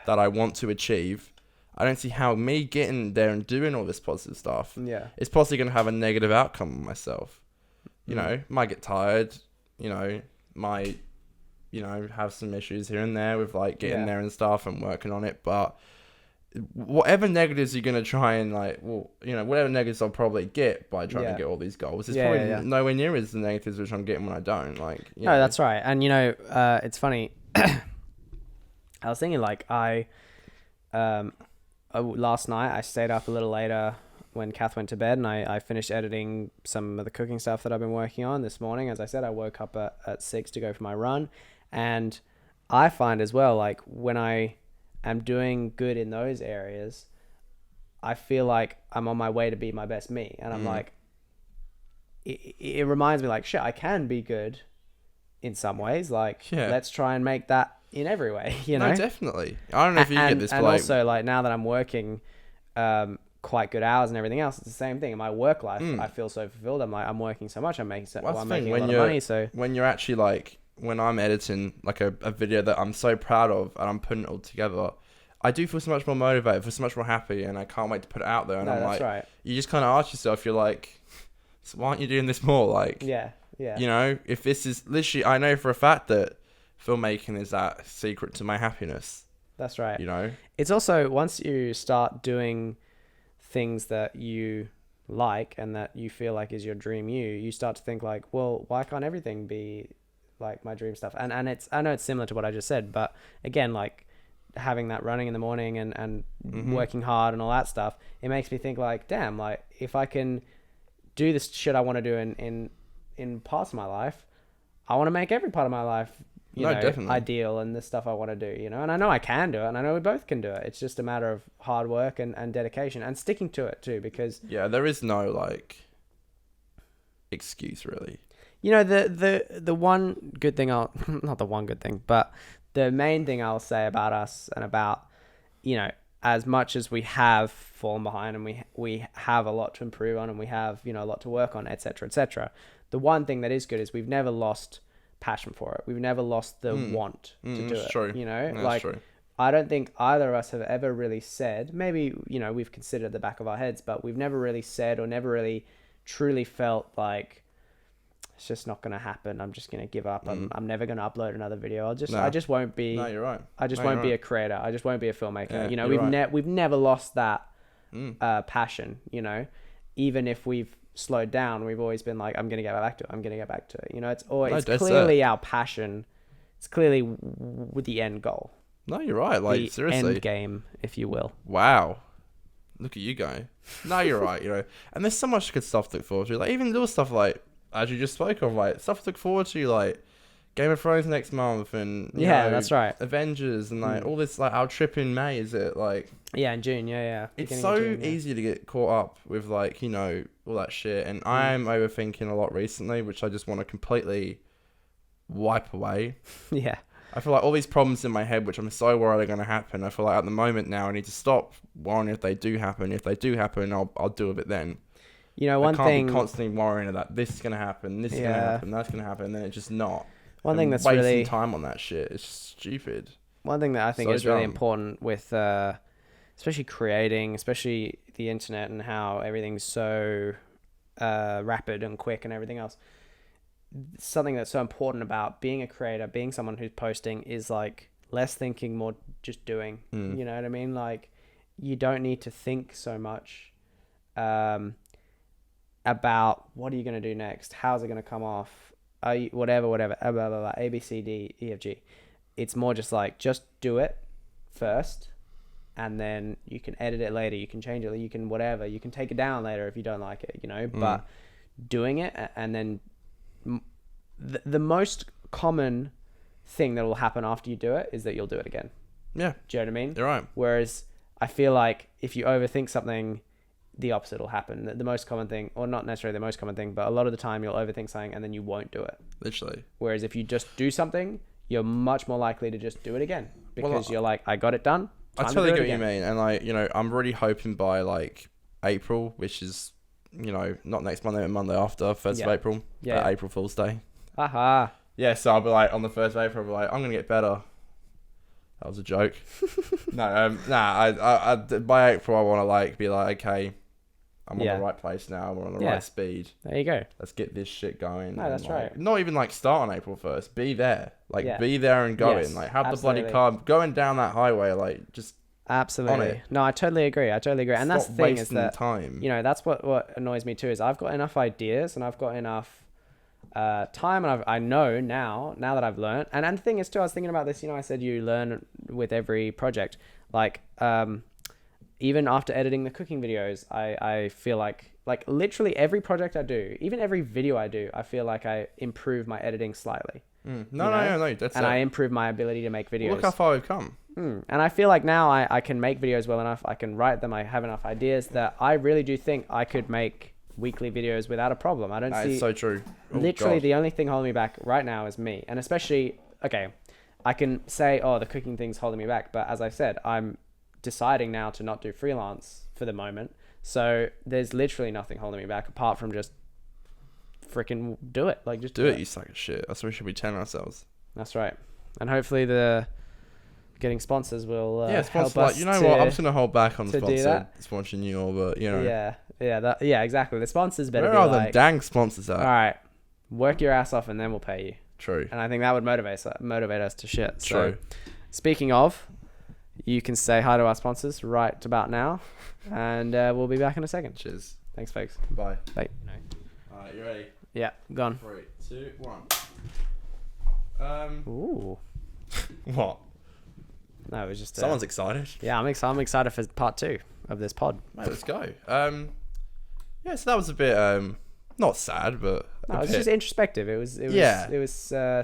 [SPEAKER 1] that I want to achieve, I don't see how me getting there and doing all this positive stuff, it's possibly going to have a negative outcome on myself. Might get tired, might, have some issues here and there with like getting there and stuff and working on it. But whatever negatives you're going to try and whatever negatives I'll probably get by trying to get all these goals, it's probably nowhere near as the negatives which I'm getting when I don't. No,
[SPEAKER 2] that's right. And, it's funny. I was thinking last night I stayed up a little later. when Kath went to bed, and I finished editing some of the cooking stuff that I've been working on this morning. As I said, I woke up at 6 to go for my run. And I find as well, like when I am doing good in those areas, I feel like I'm on my way to be my best me. And I'm like, it reminds me like, shit, I can be good in some ways. Like, let's try and make that in every way, you know?
[SPEAKER 1] No, definitely. I don't know if you get this.
[SPEAKER 2] And also, like, now that I'm working quite good hours and everything else, it's the same thing. In my work life, I feel so fulfilled. I'm like, I'm working so much. I'm making I'm making a lot of money. So
[SPEAKER 1] when you're actually like, when I'm editing like a video that I'm so proud of and I'm putting it all together, I do feel so much more motivated, feel so much more happy, and I can't wait to put it out there. And I'm like,
[SPEAKER 2] right.
[SPEAKER 1] You just kind of ask yourself, you're like, so why aren't you doing this more? Like,
[SPEAKER 2] yeah.
[SPEAKER 1] You know, if this is literally, I know for a fact that filmmaking is that secret to my happiness.
[SPEAKER 2] That's right.
[SPEAKER 1] You know,
[SPEAKER 2] it's also once you start doing things that you like and that you feel like is your dream you start to think like, well, why can't everything be like my dream stuff? And it's, I know it's similar to what I just said, but again, like having that running in the morning and working hard and all that stuff, it makes me think like, damn, like if I can do this shit I want to do in parts of my life, I want to make every part of my life definitely ideal, and the stuff I want to do, you know. And I know I can do it, and I know we both can do it. It's just a matter of hard work and dedication and sticking to it too, because
[SPEAKER 1] there is no like excuse really.
[SPEAKER 2] You know, the one good thing not the one good thing, but the main thing I'll say about us and about, you know, as much as we have fallen behind and we have a lot to improve on and we have, you know, a lot to work on, etc., etc., the one thing that is good is we've never lost passion for it. We've never lost the want to do it. True. You know,
[SPEAKER 1] that's
[SPEAKER 2] like
[SPEAKER 1] true.
[SPEAKER 2] I don't think either of us have ever really said, maybe, you know, we've considered at the back of our heads, but we've never really said or never really truly felt like it's just not going to happen. I'm just going to give up. I'm never going to upload another video. I just won't be.
[SPEAKER 1] No, you're right.
[SPEAKER 2] I just won't be a creator. I just won't be a filmmaker.
[SPEAKER 1] Yeah,
[SPEAKER 2] you know, we've never lost that passion. You know, even if we've slowed down, we've always been like, I'm going to get back to it. I'm going to get back to it. You know, it's always clearly our passion. It's clearly with the end goal.
[SPEAKER 1] No, you're right. Like
[SPEAKER 2] the
[SPEAKER 1] seriously,
[SPEAKER 2] end game, if you will.
[SPEAKER 1] Wow. Look at you go. No, you're right. You know, and there's so much good stuff to look forward to. Like even little stuff like, as you just spoke of, like stuff to look forward to, like Game of Thrones next month, and you know,
[SPEAKER 2] that's right,
[SPEAKER 1] Avengers, and like all this, like our trip in May, is it like?
[SPEAKER 2] Yeah, in June. Yeah.
[SPEAKER 1] It's so easy to get caught up with like, you know, all that shit, and I'm overthinking a lot recently, which I just want to completely wipe away.
[SPEAKER 2] Yeah.
[SPEAKER 1] I feel like all these problems in my head, which I'm so worried are going to happen, I feel like at the moment now I need to stop worrying if they do happen. If they do happen, I'll deal with it then.
[SPEAKER 2] You know, one thing...
[SPEAKER 1] I can't be constantly worrying that this is going to happen, this is going to happen, that's going to happen, and then it's just not.
[SPEAKER 2] One thing that's
[SPEAKER 1] wasting
[SPEAKER 2] really...
[SPEAKER 1] time on that shit. It's stupid.
[SPEAKER 2] One thing that I think is really important with, especially creating, especially the internet and how everything's so rapid and quick and everything else. Something that's so important about being a creator, being someone who's posting, is like less thinking, more just doing. You know what I mean? Like you don't need to think so much about what are you going to do next, how's it going to come off, whatever blah, blah, blah, A B C D E F G. It's more just like, just do it first, and then you can edit it later, you can change it, you can whatever, you can take it down later if you don't like it, you know. But doing it, and then the most common thing that will happen after you do it is that you'll do it again.
[SPEAKER 1] Yeah.
[SPEAKER 2] Do you know what I mean?
[SPEAKER 1] You're right.
[SPEAKER 2] Whereas I feel like if you overthink something, the opposite will happen. The most common thing, or not necessarily the most common thing, but a lot of the time you'll overthink something and then you won't do it.
[SPEAKER 1] Literally.
[SPEAKER 2] Whereas if you just do something, you're much more likely to just do it again, because you're like, I got it done.
[SPEAKER 1] I totally get what you mean. And like, you know, I'm really hoping by like April, which is, you know, not next Monday, but Monday after, 1st of April.
[SPEAKER 2] Yeah.
[SPEAKER 1] April Fool's Day.
[SPEAKER 2] Aha.
[SPEAKER 1] Yeah, so I'll be like, on the 1st of April, I'll be like, I'm going to get better. That was a joke. I by April, I want to like be like, okay, I'm on the right place now. We're on the right speed.
[SPEAKER 2] There you go.
[SPEAKER 1] Let's get this shit going.
[SPEAKER 2] No, that's right.
[SPEAKER 1] Not even like start on April 1st. Be there. Like be there and going.
[SPEAKER 2] Yes,
[SPEAKER 1] like have
[SPEAKER 2] absolutely.
[SPEAKER 1] the bloody car going down that highway. Like just
[SPEAKER 2] absolutely. No, I totally agree. And that's the thing, is that
[SPEAKER 1] time.
[SPEAKER 2] You know, that's what annoys me too, is I've got enough ideas and I've got enough time, and I know now that I've learned. And the thing is too, I was thinking about this, you know, I said you learn with every project. Like even after editing the cooking videos, I feel like literally every project I do, even every video I do, I feel like I improve my editing slightly.
[SPEAKER 1] No, that's
[SPEAKER 2] and I improve my ability to make videos.
[SPEAKER 1] Look how far we've come.
[SPEAKER 2] And I feel like now I can make videos well enough. I can write them. I have enough ideas that I really do think I could make weekly videos without a problem. I don't see.
[SPEAKER 1] It's so true.
[SPEAKER 2] Literally, the only thing holding me back right now is me. And especially, okay, I can say, oh, the cooking thing's holding me back. But as I said, I'm deciding now to not do freelance for the moment. So there's literally nothing holding me back apart from just freaking do it. Like, just
[SPEAKER 1] do it, you suck of shit. That's what we should be telling ourselves.
[SPEAKER 2] That's right. And hopefully getting sponsors will help us.
[SPEAKER 1] You know what? I'm just gonna hold back on sponsoring you all, but you know.
[SPEAKER 2] Yeah, exactly. The sponsors better
[SPEAKER 1] Where are
[SPEAKER 2] be
[SPEAKER 1] the dang sponsors at?
[SPEAKER 2] All right, work your ass off, and then we'll pay you.
[SPEAKER 1] True.
[SPEAKER 2] And I think that would motivate us to shit.
[SPEAKER 1] True.
[SPEAKER 2] So, speaking of, you can say hi to our sponsors right about now, and we'll be back in a second.
[SPEAKER 1] Cheers.
[SPEAKER 2] Thanks, folks.
[SPEAKER 1] Bye.
[SPEAKER 2] Bye.
[SPEAKER 1] All right, you ready?
[SPEAKER 2] Yeah, gone.
[SPEAKER 1] 3, 2, 1.
[SPEAKER 2] Ooh.
[SPEAKER 1] What?
[SPEAKER 2] No, it was just.
[SPEAKER 1] Someone's excited.
[SPEAKER 2] Yeah, I'm excited for part 2 of this pod.
[SPEAKER 1] Mate, let's go. Yeah, so that was a bit not sad, but
[SPEAKER 2] no, it was just introspective. It was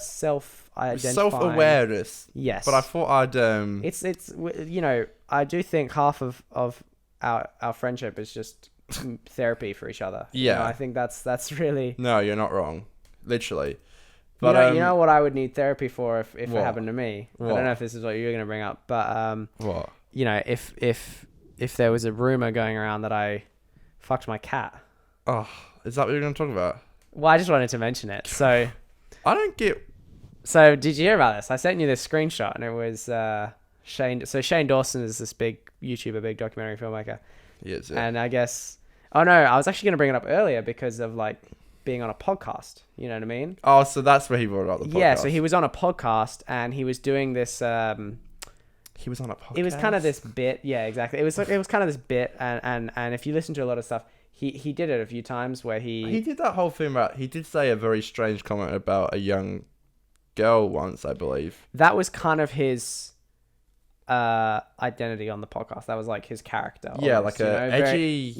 [SPEAKER 2] self-identifying.
[SPEAKER 1] Self-awareness.
[SPEAKER 2] Yes.
[SPEAKER 1] But I thought I'd
[SPEAKER 2] It's you know, I do think half of our friendship is just therapy for each other.
[SPEAKER 1] Yeah.
[SPEAKER 2] You know, I think that's really.
[SPEAKER 1] No, you're not wrong. Literally. But
[SPEAKER 2] you know what I would need therapy for if it
[SPEAKER 1] what?
[SPEAKER 2] happened to me.
[SPEAKER 1] What?
[SPEAKER 2] I don't know if this is what you're going to bring up, but
[SPEAKER 1] what?
[SPEAKER 2] You know, if there was a rumor going around that I fucked my cat.
[SPEAKER 1] Oh, is that what you're going to talk about?
[SPEAKER 2] Well, I just wanted to mention it. So
[SPEAKER 1] I don't get.
[SPEAKER 2] So did you hear about this? I sent you this screenshot, and it was Shane. So Shane Dawson is this big YouTuber, big documentary filmmaker.
[SPEAKER 1] Yes.
[SPEAKER 2] And I guess. Oh no, I was actually going to bring it up earlier because of like being on a podcast. You know what I mean?
[SPEAKER 1] Oh, so that's where he brought up the podcast.
[SPEAKER 2] Yeah, so he was on a podcast and he was doing this.
[SPEAKER 1] He was on a podcast.
[SPEAKER 2] It was kind of this bit. Yeah, exactly. It was kind of this bit, and if you listen to a lot of stuff, he did it a few times where he
[SPEAKER 1] did that whole thing about. He did say a very strange comment about a young girl once, I believe.
[SPEAKER 2] That was kind of his identity on the podcast. That was like his character.
[SPEAKER 1] Yeah, almost, like a edgy.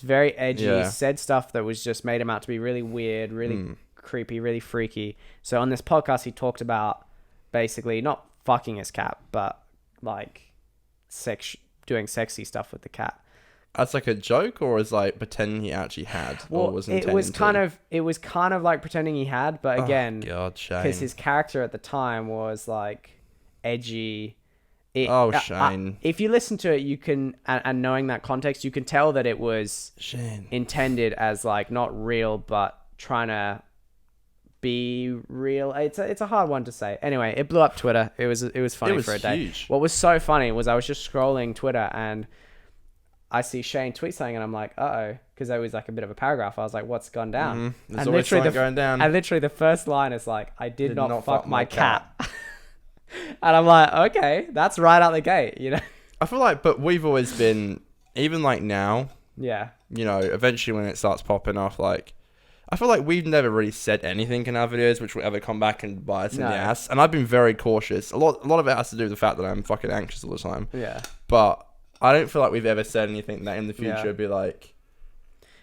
[SPEAKER 2] Very edgy.
[SPEAKER 1] Yeah.
[SPEAKER 2] Said stuff that was just made him out to be really weird, really creepy, really freaky. So on this podcast, he talked about basically not fucking his cat, but like doing sexy stuff with the cat.
[SPEAKER 1] As like a joke, or as like pretending he actually had,
[SPEAKER 2] well,
[SPEAKER 1] or was intending
[SPEAKER 2] it was kind of like pretending he had, but again,
[SPEAKER 1] because
[SPEAKER 2] his character at the time was like edgy.
[SPEAKER 1] Shane.
[SPEAKER 2] If you listen to it, you can, and knowing that context, you can tell that it was
[SPEAKER 1] Shane.
[SPEAKER 2] Intended as like not real, but trying to be real. It's a hard one to say. Anyway, it blew up Twitter. It was funny for a day.
[SPEAKER 1] Huge. What
[SPEAKER 2] was so funny was I was just scrolling Twitter and I see Shane tweet something and I'm like, uh-oh, because there was like a bit of a paragraph. I was like, what's gone down?
[SPEAKER 1] Mm-hmm. There's always something going down.
[SPEAKER 2] And literally the first line is like, I did not fuck my cat. And I'm like, okay, that's right out the gate, you know?
[SPEAKER 1] I feel like, but we've always been, even like now,
[SPEAKER 2] yeah,
[SPEAKER 1] you know, eventually when it starts popping off, like, I feel like we've never really said anything in our videos which will ever come back and bite us in the ass. And I've been very cautious. A lot of it has to do with the fact that I'm fucking anxious all the time.
[SPEAKER 2] Yeah.
[SPEAKER 1] But I don't feel like we've ever said anything that in the future would be like,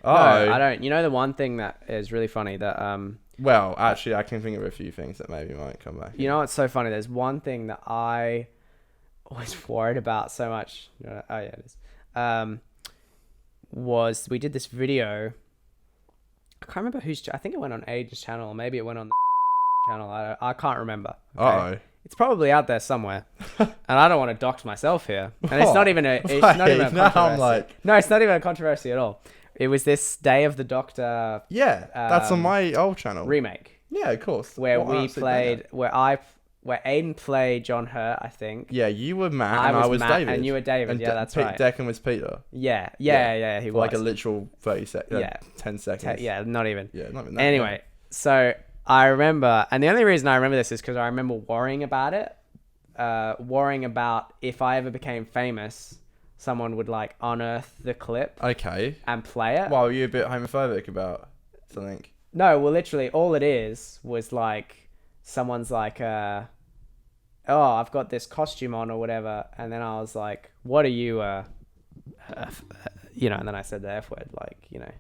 [SPEAKER 2] oh. No, I don't. You know, the one thing that is really funny that,
[SPEAKER 1] well, actually, I can think of a few things that maybe might come back.
[SPEAKER 2] You know what's so funny? There's one thing that I was worried about so much. Oh, yeah, it is. Was we did this video. I can't remember whose. I think it went on Age's channel, or maybe it went on the channel. I can't remember. Okay?
[SPEAKER 1] Uh-oh.
[SPEAKER 2] It's probably out there somewhere, and I don't want to dox myself here. And it's not even a. It's not even a controversy. No, it's not even a controversy at all. It was this Day of the Doctor.
[SPEAKER 1] Yeah, that's on my old channel.
[SPEAKER 2] Remake.
[SPEAKER 1] Yeah, of course.
[SPEAKER 2] Where Aiden played John Hurt, I think.
[SPEAKER 1] Yeah, you were Matt and I was
[SPEAKER 2] Matt,
[SPEAKER 1] David.
[SPEAKER 2] And you were David. Yeah, that's right.
[SPEAKER 1] Declan was Peter.
[SPEAKER 2] Yeah. He was
[SPEAKER 1] like a literal 30 seconds. Yeah, 10 seconds.
[SPEAKER 2] Yeah, not even.
[SPEAKER 1] Yeah, not even that.
[SPEAKER 2] Anyway, so I remember, and the only reason I remember this is because I remember worrying about it. Worrying about if I ever became famous, someone would like unearth the clip.
[SPEAKER 1] Okay.
[SPEAKER 2] And play it.
[SPEAKER 1] Well, were you a bit homophobic about something?
[SPEAKER 2] No, well, literally, all it is was like someone's like, oh, I've got this costume on or whatever, and then I was like, what are you, you know, and then I said the F word, like, you know,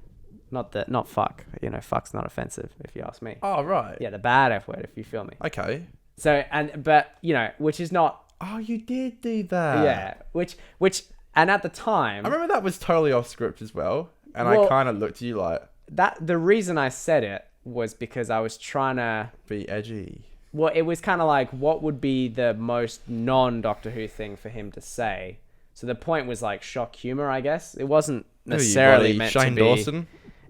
[SPEAKER 2] not fuck, you know, fuck's not offensive if you ask me.
[SPEAKER 1] Oh, right.
[SPEAKER 2] Yeah, the bad F word, if you feel me.
[SPEAKER 1] Okay.
[SPEAKER 2] So, but, you know, which is not,
[SPEAKER 1] Oh, you did do that.
[SPEAKER 2] yeah, which, and at the time,
[SPEAKER 1] I remember that was totally off script as well. And
[SPEAKER 2] Well-
[SPEAKER 1] I kind of looked at you like,
[SPEAKER 2] the reason I said it was because I was trying to,
[SPEAKER 1] be edgy.
[SPEAKER 2] well, it was kind of like, what would be the most non-Doctor Who thing for him to say? So the point was like shock humor, I guess. It wasn't necessarily meant
[SPEAKER 1] Shane
[SPEAKER 2] to be.
[SPEAKER 1] Dawson?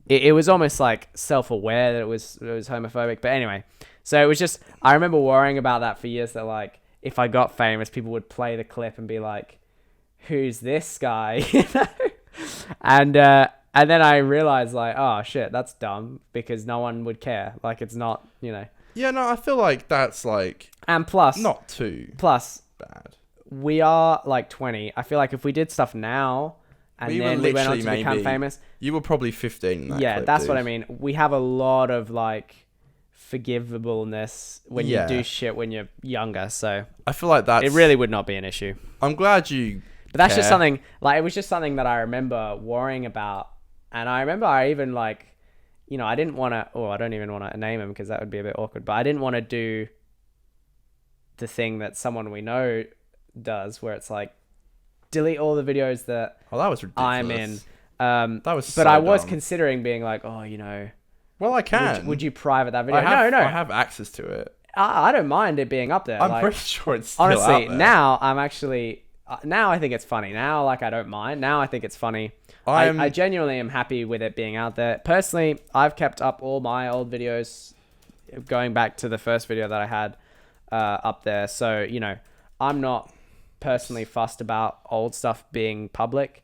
[SPEAKER 2] It was almost like self-aware that it was homophobic. But anyway, so it was just, I remember worrying about that for years, that like, if I got famous, people would play the clip and be like, who's this guy? You know? And then I realized, like, oh shit, that's dumb, because no one would care. Like, it's not, you know.
[SPEAKER 1] Yeah, no, I feel like that's like
[SPEAKER 2] And plus,
[SPEAKER 1] not too
[SPEAKER 2] plus,
[SPEAKER 1] bad.
[SPEAKER 2] we are like 20. I feel like if we did stuff now and then we went on to become famous,
[SPEAKER 1] You were probably 15 in that
[SPEAKER 2] yeah,
[SPEAKER 1] clip,
[SPEAKER 2] that's
[SPEAKER 1] dude.
[SPEAKER 2] what I mean. We have a lot of like forgivableness when you
[SPEAKER 1] Yeah.
[SPEAKER 2] do shit when you're younger. So
[SPEAKER 1] I feel like that's...
[SPEAKER 2] it really would not be an issue.
[SPEAKER 1] I'm glad you
[SPEAKER 2] But that's just
[SPEAKER 1] care.
[SPEAKER 2] something, like, it was just something that I remember worrying about. And I remember I even, like, you know, I didn't want to, I don't even want to name him because that would be a bit awkward, but I didn't want to do the thing that someone we know does, where it's like, delete all the videos that
[SPEAKER 1] Oh, that was ridiculous.
[SPEAKER 2] I'm in.
[SPEAKER 1] That was
[SPEAKER 2] But
[SPEAKER 1] so
[SPEAKER 2] I was
[SPEAKER 1] dumb.
[SPEAKER 2] considering being like, oh, you know,
[SPEAKER 1] Well, I can.
[SPEAKER 2] would you private that video?
[SPEAKER 1] I
[SPEAKER 2] No.
[SPEAKER 1] have access to it.
[SPEAKER 2] I don't mind it being up there.
[SPEAKER 1] I'm
[SPEAKER 2] like,
[SPEAKER 1] pretty sure it's still
[SPEAKER 2] honestly,
[SPEAKER 1] out there.
[SPEAKER 2] now I'm actually, now I think it's funny. Now, like, I don't mind. Now I think it's funny. I genuinely am happy with it being out there. Personally, I've kept up all my old videos, going back to the first video that I had up there. So, you know, I'm not personally fussed about old stuff being public.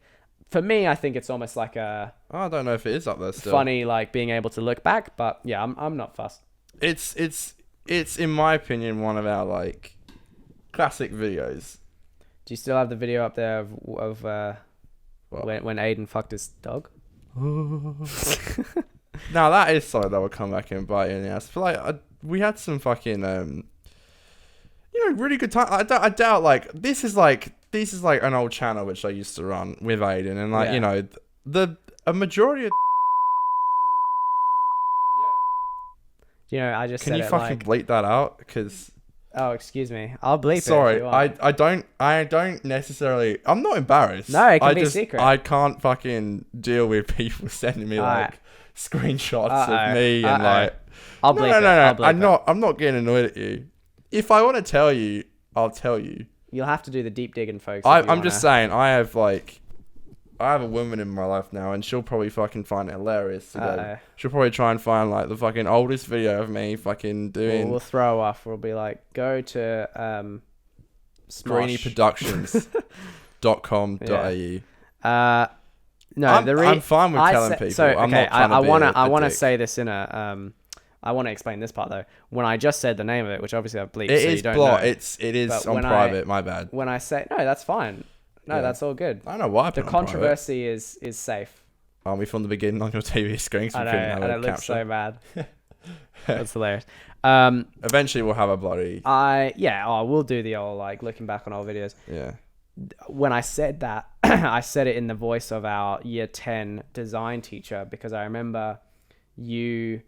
[SPEAKER 2] For me, I think it's almost like a
[SPEAKER 1] I don't know if it is up there still.
[SPEAKER 2] funny, like, being able to look back. But yeah, I'm not fussed.
[SPEAKER 1] It's in my opinion one of our like classic videos.
[SPEAKER 2] Do you still have the video up there of
[SPEAKER 1] What?
[SPEAKER 2] when Aiden fucked his dog?
[SPEAKER 1] Now that is something that will come back and bite you in the ass. I feel like we had some fucking you know, really good time. I doubt like this is like an old channel which I used to run with Aiden, and like,
[SPEAKER 2] Yeah.
[SPEAKER 1] you know, a majority of
[SPEAKER 2] You know, I just
[SPEAKER 1] can
[SPEAKER 2] said
[SPEAKER 1] you
[SPEAKER 2] it
[SPEAKER 1] fucking
[SPEAKER 2] like,
[SPEAKER 1] bleep that out? Because
[SPEAKER 2] oh, excuse me, I'll bleep it.
[SPEAKER 1] sorry,
[SPEAKER 2] if you want.
[SPEAKER 1] I don't necessarily. I'm not embarrassed.
[SPEAKER 2] No, it can
[SPEAKER 1] I
[SPEAKER 2] be
[SPEAKER 1] just,
[SPEAKER 2] secret.
[SPEAKER 1] I can't fucking deal with people sending me like
[SPEAKER 2] Alright.
[SPEAKER 1] screenshots
[SPEAKER 2] Uh-oh.
[SPEAKER 1] of me and
[SPEAKER 2] Uh-oh.
[SPEAKER 1] like.
[SPEAKER 2] I'll bleep it.
[SPEAKER 1] No.
[SPEAKER 2] I'll bleep it.
[SPEAKER 1] I'm not getting annoyed at you. If I want to tell you, I'll tell you.
[SPEAKER 2] You'll have to do the deep digging, folks.
[SPEAKER 1] I'm just saying. I have a woman in my life now, and she'll probably fucking find it hilarious.
[SPEAKER 2] Uh-oh.
[SPEAKER 1] She'll probably try and find like the fucking oldest video of me fucking doing
[SPEAKER 2] We'll throw off. We'll be like, go to Smosh.
[SPEAKER 1] greenyproductions.com.au.
[SPEAKER 2] No,
[SPEAKER 1] I'm fine with telling people.
[SPEAKER 2] So okay,
[SPEAKER 1] I'm not trying to
[SPEAKER 2] I
[SPEAKER 1] be
[SPEAKER 2] wanna
[SPEAKER 1] a
[SPEAKER 2] I wanna
[SPEAKER 1] dick.
[SPEAKER 2] say this in a I want to explain this part though. When I just said the name of it, which obviously I've bleeped,
[SPEAKER 1] It
[SPEAKER 2] so
[SPEAKER 1] is
[SPEAKER 2] you don't
[SPEAKER 1] blocked.
[SPEAKER 2] know.
[SPEAKER 1] It is
[SPEAKER 2] But
[SPEAKER 1] on
[SPEAKER 2] when
[SPEAKER 1] private. My bad.
[SPEAKER 2] When I say no, that's fine. No,
[SPEAKER 1] Yeah.
[SPEAKER 2] that's all good.
[SPEAKER 1] I don't know why I
[SPEAKER 2] The
[SPEAKER 1] put it on private.
[SPEAKER 2] controversy is safe.
[SPEAKER 1] Aren't we from the beginning on your TV screen? So
[SPEAKER 2] I
[SPEAKER 1] we
[SPEAKER 2] know,
[SPEAKER 1] couldn't have
[SPEAKER 2] and
[SPEAKER 1] a
[SPEAKER 2] it looks so
[SPEAKER 1] caption.
[SPEAKER 2] bad. That's hilarious.
[SPEAKER 1] Eventually, we'll have a bloody
[SPEAKER 2] We'll do the old like looking back on old videos.
[SPEAKER 1] yeah.
[SPEAKER 2] When I said that, I said it in the voice of our year 10 design teacher, because I remember you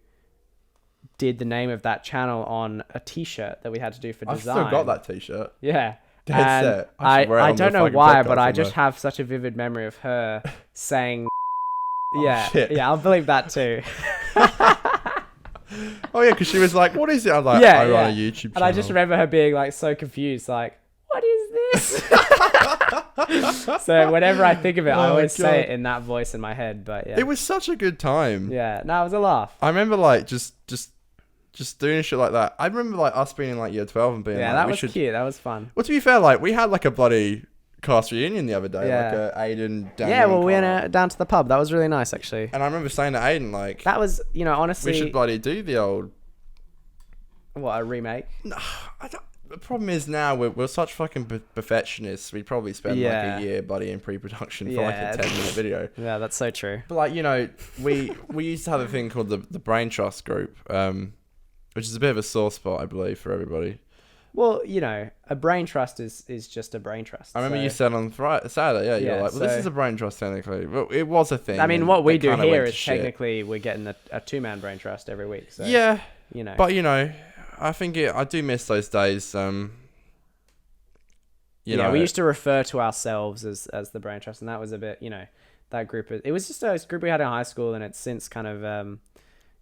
[SPEAKER 2] did the name of that channel on a t-shirt that we had to do for
[SPEAKER 1] I've
[SPEAKER 2] design.
[SPEAKER 1] still got that T-shirt.
[SPEAKER 2] Yeah.
[SPEAKER 1] Dead
[SPEAKER 2] And
[SPEAKER 1] set. I should wear it
[SPEAKER 2] I
[SPEAKER 1] on the
[SPEAKER 2] don't know
[SPEAKER 1] fucking
[SPEAKER 2] why,
[SPEAKER 1] podcast
[SPEAKER 2] but I just
[SPEAKER 1] somewhere.
[SPEAKER 2] have such a vivid memory of her saying,
[SPEAKER 1] shit.
[SPEAKER 2] yeah, I'll believe that too.
[SPEAKER 1] Oh yeah, because she was like, "What is it?" I was like,
[SPEAKER 2] Yeah,
[SPEAKER 1] "I run a
[SPEAKER 2] yeah.
[SPEAKER 1] YouTube channel."
[SPEAKER 2] And I just remember her being like so confused, like, what is this? So whenever I think of it, I
[SPEAKER 1] Oh,
[SPEAKER 2] always say
[SPEAKER 1] God.
[SPEAKER 2] it in that voice in my head. But yeah,
[SPEAKER 1] It was such a good time.
[SPEAKER 2] yeah, no, it was a laugh.
[SPEAKER 1] I remember like just doing shit like that. I remember like us being in like year 12 and being
[SPEAKER 2] Yeah,
[SPEAKER 1] like,
[SPEAKER 2] that
[SPEAKER 1] we
[SPEAKER 2] was
[SPEAKER 1] should.
[SPEAKER 2] cute. That was fun.
[SPEAKER 1] Well, to be fair, like we had like a bloody cast reunion the other day,
[SPEAKER 2] Yeah.
[SPEAKER 1] like Aiden, Daniel,
[SPEAKER 2] Yeah, well,
[SPEAKER 1] and
[SPEAKER 2] we
[SPEAKER 1] Conor.
[SPEAKER 2] went down to the pub. That was really nice, actually.
[SPEAKER 1] And I remember saying to Aiden like,
[SPEAKER 2] That was, you know, honestly,
[SPEAKER 1] we should bloody do the old.
[SPEAKER 2] what, a remake?
[SPEAKER 1] The problem is now we're such fucking perfectionists. We'd probably spend
[SPEAKER 2] Yeah.
[SPEAKER 1] like a year, buddy, in pre-production for like
[SPEAKER 2] Yeah.
[SPEAKER 1] a 10-minute video.
[SPEAKER 2] Yeah, that's so true.
[SPEAKER 1] But like, you know, we used to have a thing called the Brain Trust group, which is a bit of a sore spot, I believe, for everybody.
[SPEAKER 2] Well, you know, a brain trust is just a brain trust.
[SPEAKER 1] I remember
[SPEAKER 2] so-
[SPEAKER 1] you said on Saturday, yeah, you're
[SPEAKER 2] Yeah,
[SPEAKER 1] like, well, this
[SPEAKER 2] so-
[SPEAKER 1] is a brain trust technically. Well, it was a thing.
[SPEAKER 2] I mean,
[SPEAKER 1] and
[SPEAKER 2] what we
[SPEAKER 1] they
[SPEAKER 2] do
[SPEAKER 1] kinda
[SPEAKER 2] here
[SPEAKER 1] went to
[SPEAKER 2] is
[SPEAKER 1] shit.
[SPEAKER 2] technically we're getting a two-man brain trust every week. So,
[SPEAKER 1] Yeah,
[SPEAKER 2] you know.
[SPEAKER 1] but you know, I think I do miss those days. You know,
[SPEAKER 2] we used to refer to ourselves as the brain trust, and that was a bit, you know, that group. It was just a group we had in high school, and it's since kind of,